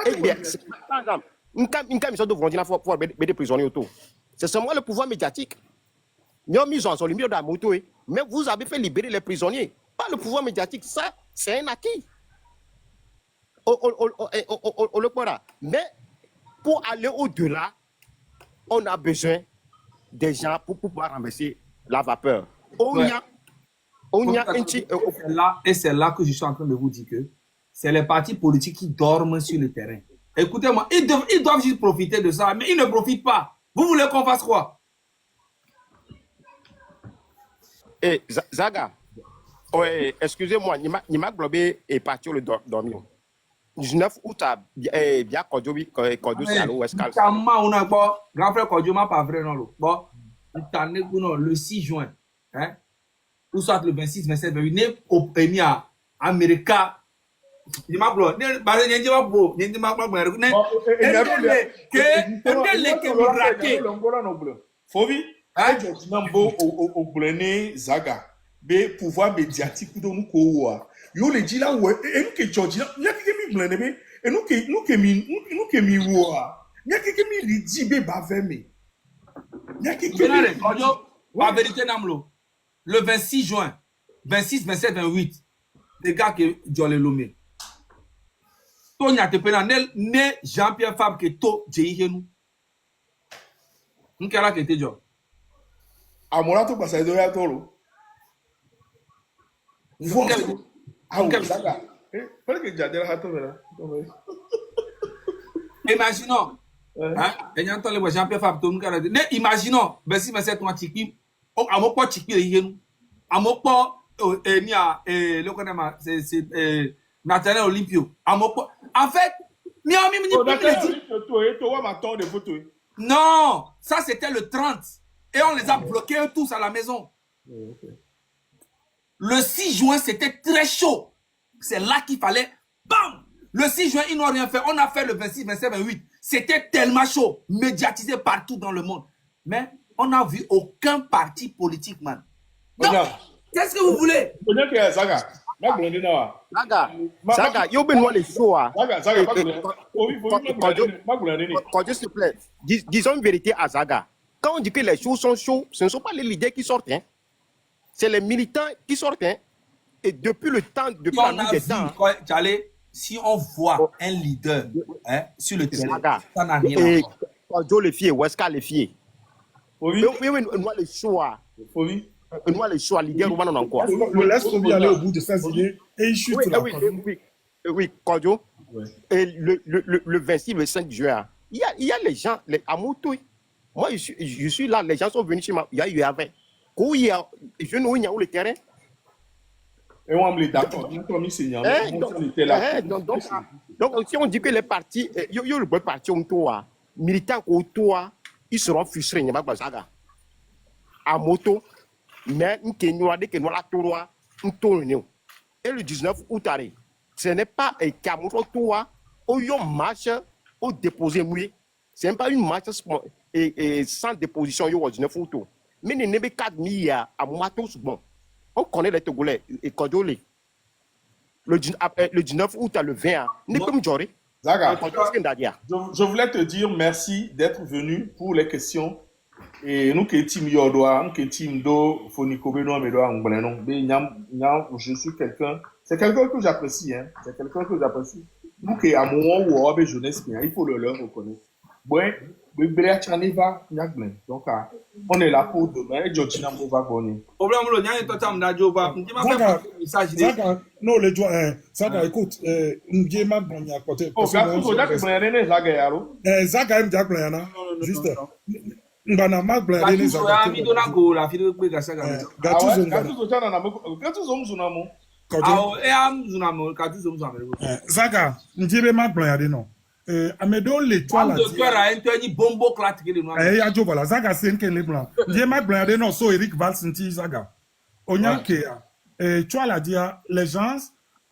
Eh bien, par exemple, une commission de volonté pour avoir des prisonniers autour. C'est seulement le pouvoir médiatique. Nous avons mis en sol, mais vous avez fait libérer les prisonniers. Pas le pouvoir médiatique. Ça, c'est un acquis. Mais pour aller au-delà, on a besoin des gens pour pouvoir renverser la vapeur. Et c'est là que je suis en train de vous dire que c'est les partis politiques qui dorment sur le terrain. Écoutez-moi, ils doivent juste profiter de ça, mais ils ne profitent pas. Vous voulez qu'on fasse quoi? Zaga, excusez-moi, Nima Globé est parti le dormir. 19 août, bien Kodjo, c'est à l'Ouest Cal. On a grand frère Kodjo, pas vrai, non. Bon, le 6 juin, hein, ou soit le 26, 27, 28, au premier à Amérique. Il m'a bloqué. Il m'a Fovi, au blé Zaga, be pouvoir médiatique de nous quoi. Yo le dit là ouais, et nous que Georgia, il y a quelqu'un qui blé be, et nous que mi wa. Il y a quelqu'un qui lui dit be baveme. Il y a quelqu'un qui la vérité namlo. Le 26 juin, 26, 27, 28, les gars que Jolé Lomé. Tonya te pena ne Jean-Pierre Fabre que to jeihenu. Nkala que te jo. Amora to pasa do ya tolo. Zaga. Fallait que j'adore à toi là. Imaginons. Hein, ayant les Jean-Pierre Fabre to nkala. Ne imaginons 26, 27 mois tiki. O amoko tiki jeihenu. Amoko le connaît c'est Nathaniel Olympio. En fait, non, ça c'était le 30. Et on les a bloqués eux tous à la maison. Le 6 juin, c'était très chaud. C'est là qu'il fallait. Bam! Le 6 juin, ils n'ont rien fait. On a fait le 26, 27, 28. C'était tellement chaud, médiatisé partout dans le monde. Mais on n'a vu aucun parti politique, man. Donc, qu'est-ce que vous voulez? Zaga, yo ben les shows. S'il te plaît, disons une vérité à Zaga. Quand on dit que les shows sont chauds, ce ne sont pas les leaders qui sortent. Hein. C'est les militants qui sortent. Hein. Et depuis le temps, depuis Si la on nuit a des vu, temps, si on voit un leader sur le terrain, Zaga, ça n'a rien à et voir. Kojo les filles, Weska les filles. Oui, Oui, on voit le choix. oui. On voit le choix, leader, on en quoi. Le laisse Fobi aller au bout de ses idées et il chute Oui, là. oui, Kojo. Ouais. Et le 26, le 5 juin, il y a les gens, à Moutoui. Moi, je suis là, les gens sont venus chez moi. Il y a eu avec. Où il y a, je ne sais où le terrain. Et on est d'accord. On était là. Donc, si on dit que les partis, il y a le bon parti autour, militants autour, ils seront frustrés. Il n'y a pas de saga. À moto, mais un Kenyan, dès que nous la tournoi, un tournoi. Et le 19 août, ce n'est pas un Cameroun tour, où il y a une marche, au déposé mouillé. Ce n'est pas une marche sans déposition, il y a 19 août. Mais il n'y a pas 4 milliards à moto, bon. On connaît les Togolais et Kodolé. Le 19 août, le 20, n'est pas Mjori. Zaga, je voulais te dire merci d'être venu pour les questions. Et nous qui sommes Yodoa, nous qui sommes Do, Fonikobe, je suis quelqu'un, c'est quelqu'un que j'apprécie, hein. C'est quelqu'un que j'apprécie. Nous qui à moment où on a jeunesse, il faut le leur reconnaître. Bon, donc, on est là pour demain. Et Georgina va bonner. Problème, le n'y a pas Zaga, non, les gens, Zaga, écoute, N'Djé ma bonne à côté. Zaga, aime Jack Blayana. Juste. N'Bana ma Blayana. Zaga, Zaga, N'Djé ma Blayana, non. Amedo le toit la ya jo voilà Zaga c'est un blanc N'Djé ma Blayana non so Eric Valsinti Zaga Onyanke toit la dia les gens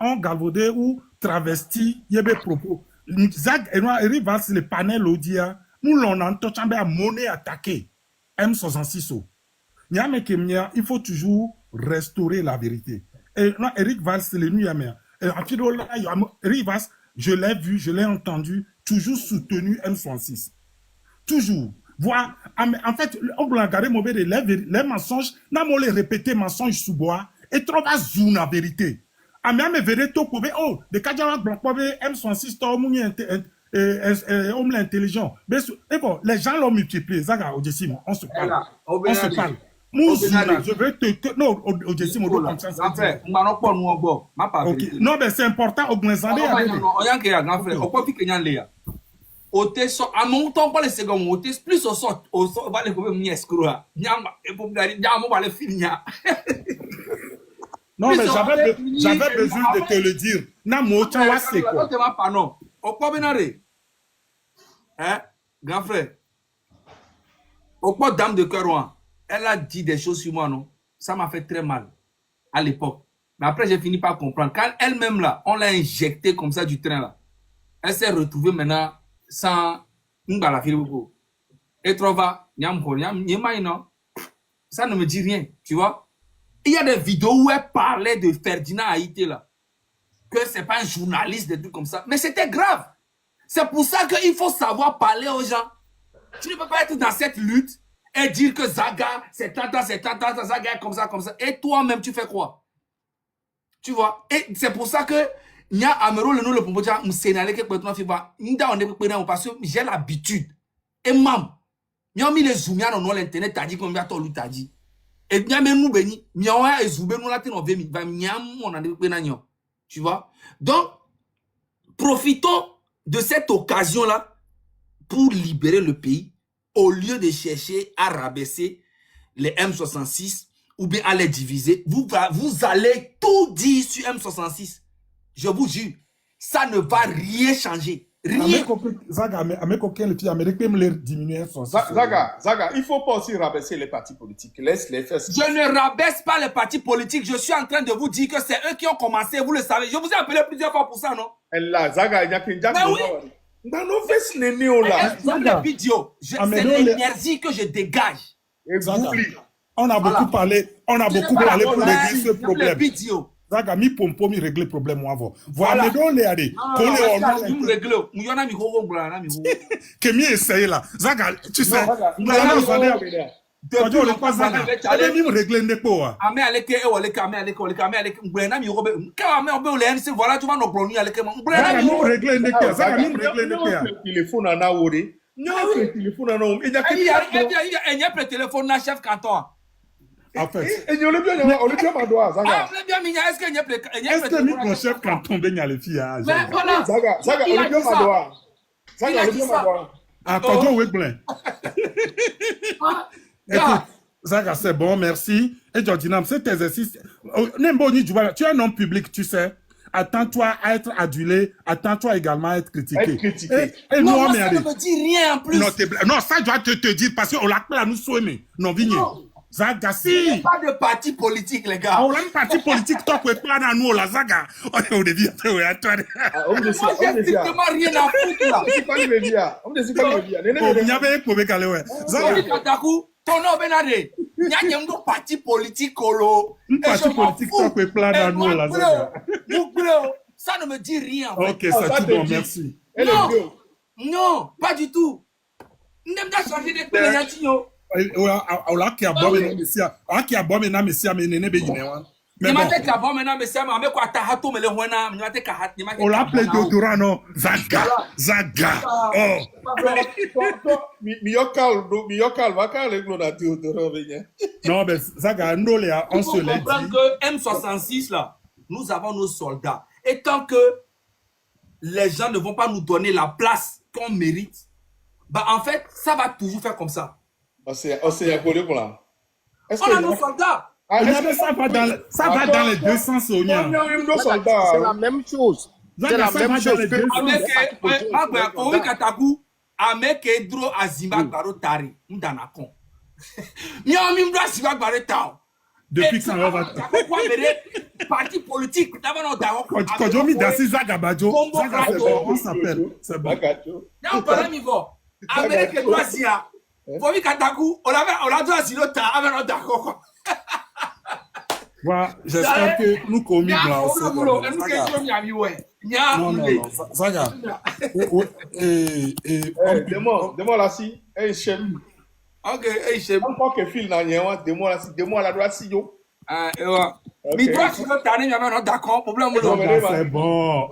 ont galvaudé ou travesti yebe propos Zaga Eric Vals le panel audia nous l'on entend chamber à monnaie attaqué M66 il faut toujours restaurer la vérité et non Eric Vals le nuit Eric Vals je l'ai vu, je l'ai entendu, toujours soutenu M66. Toujours. Voir, en fait, on peut regarder les mensonges, n'a pas les répéter mensonges sous bois, et trouver la vérité. A me vérité, oh, de Kadjawa Blanc, M66, homme intelligent. Et bon, les gens l'ont multiplié, Zaga, Odessim, on se parle. On se parle. Mouzuna, je veux te... Non, Odessim, on se parle. Non, mais c'est important, augmenter. Non, à mon temps, pas les secondes, plus au sort, on va les couper, escroc. Non, mais j'avais besoin de te le dire. Namo, tu vois, c'est quoi? Non, au quoi, Benare? Hein, grand frère? Au quoi, dame de cœur, elle a dit des choses sur moi, non? Ça m'a fait très mal à l'époque. Mais après, j'ai fini par comprendre. Quand elle-même, là, on l'a injectée comme ça du train, là, elle s'est retrouvée maintenant sans la fille. Et trova, ça ne me dit rien, tu vois. Il y a des vidéos où elle parlait de Ferdinand Haïté, là, que c'est pas un journaliste, des trucs comme ça. Mais c'était grave. C'est pour ça qu'il faut savoir parler aux gens. Tu ne peux pas être dans cette lutte et dire que Zaga, c'est tata, Zaga est comme ça, comme ça. Et toi-même, tu fais quoi? Tu vois? Et c'est pour ça que Nya Amero, le nom, le pompoja, m'sénalé que maintenant, parce que j'ai l'habitude. Et mam, Nya mis les zoomiens dans l'internet, t'as dit qu'on vient tout t'as dit. Et Nya même nous béni, Nya ouais, et zoomé nous la t'en veut, Nya on a des pénagnon. Tu vois? Donc, profitons de cette occasion-là pour libérer le pays au lieu de chercher à rabaisser les M66 ou bien à les diviser. Vous allez tout dire sur M66. Je vous jure, ça ne va rien changer. Rien. Zaga, il ne faut pas aussi rabaisser les partis politiques. Laisse-les faire. Je ne rabaisse pas les partis politiques. Je suis en train de vous dire que c'est eux qui ont commencé. Vous le savez. Je vous ai appelé plusieurs fois pour ça, non? Zaga, il y a qu'une date. Dans nos fesses, les néo là. C'est l'énergie que je dégage. On a beaucoup parlé. On a beaucoup parlé pour régler ce problème. Zaga, mi pompo mi régler problème avant. Voilà, mais donc les allez. Que mi essaye là. Zaga, tu sais. Depuis on le est pas ça. avec On est même réglé n'est pas. Ame aleke e waleke ame aleke mbrena mi robe ka ame obe ole NC voilà tu vas no broni aleke mbrena Zaga mi même réglé n'est pas. Zaga même réglé n'est pas. téléphone en a wori. Non, téléphone en a. Il y a il y a enye téléphone na chef canton. En fait. Et on est bien Madoua, Zaga. Ah, on est bien minya est-ce que Est-ce que mon chef canton ben y a les filles à Mais voilà. Zaga, on est bien Madoua. Zaga, on est bien Madoua. Ah, Kodjo Wegblen. Écoute, Zaga, c'est bon, merci. Et Jordinam, cet exercice, tu es un homme public, tu sais. Attends-toi à être adulé, attends-toi également à être critiqué. Être critiqué. Et Non, nous, moi, on ça ne me dit rien en plus. non, ça, je dois te dire parce qu'on l'appelle à nous souhaiter. Non, Vigné. Zaga, Il n'y a si. pas de parti politique, les gars. On a un parti politique, toi, tu es pas dans nous, la Zaga. On est bien, toi. On me dit Moi, j'ai strictement rien à foutre là. c'est pas le bien. On me dit pas le bien. Il y avait un problème, ouais. Zaga. Ton nom, Benade. Il y a un parti politique, Kolo. Un parti politique, toi, tu es pas dans nous, la Zaga. Ça ne me dit rien. En fait. Ok, c'est tout bon, merci. Non, pas du tout. N'aime pas changer de pénétration. On a qui a bon maintenant, monsieur. On qui a bon maintenant, monsieur, mais n'est pas une. Mais bon. On l'appelle doctorat, non? Zaga. Oh. Non, mais Zaga, on se l'a dit. Que M66, là, nous avons nos soldats. Et tant que les gens ne vont pas nous donner la place qu'on mérite, bah en fait, ça va toujours faire comme ça. On a nos soldats. Ça va dans les deux sens, Sonia. C'est la même chose. C'est la même chose que... Depuis quand on va... Parti politique. Quand je mis dans Zaga Badjo, on s'appelle. C'est bon. On parle niveau. Amérique et Droisia. Faut vite Kataku. On a droit à l'autre avec d'accord. Voilà, j'espère que nous commis là. Non, Zaga. Demande là si, chef. Ok, chef. Encore que fil là, demande la droite si yo. Mais toi, si tu as d'accord, problème. C'est bon.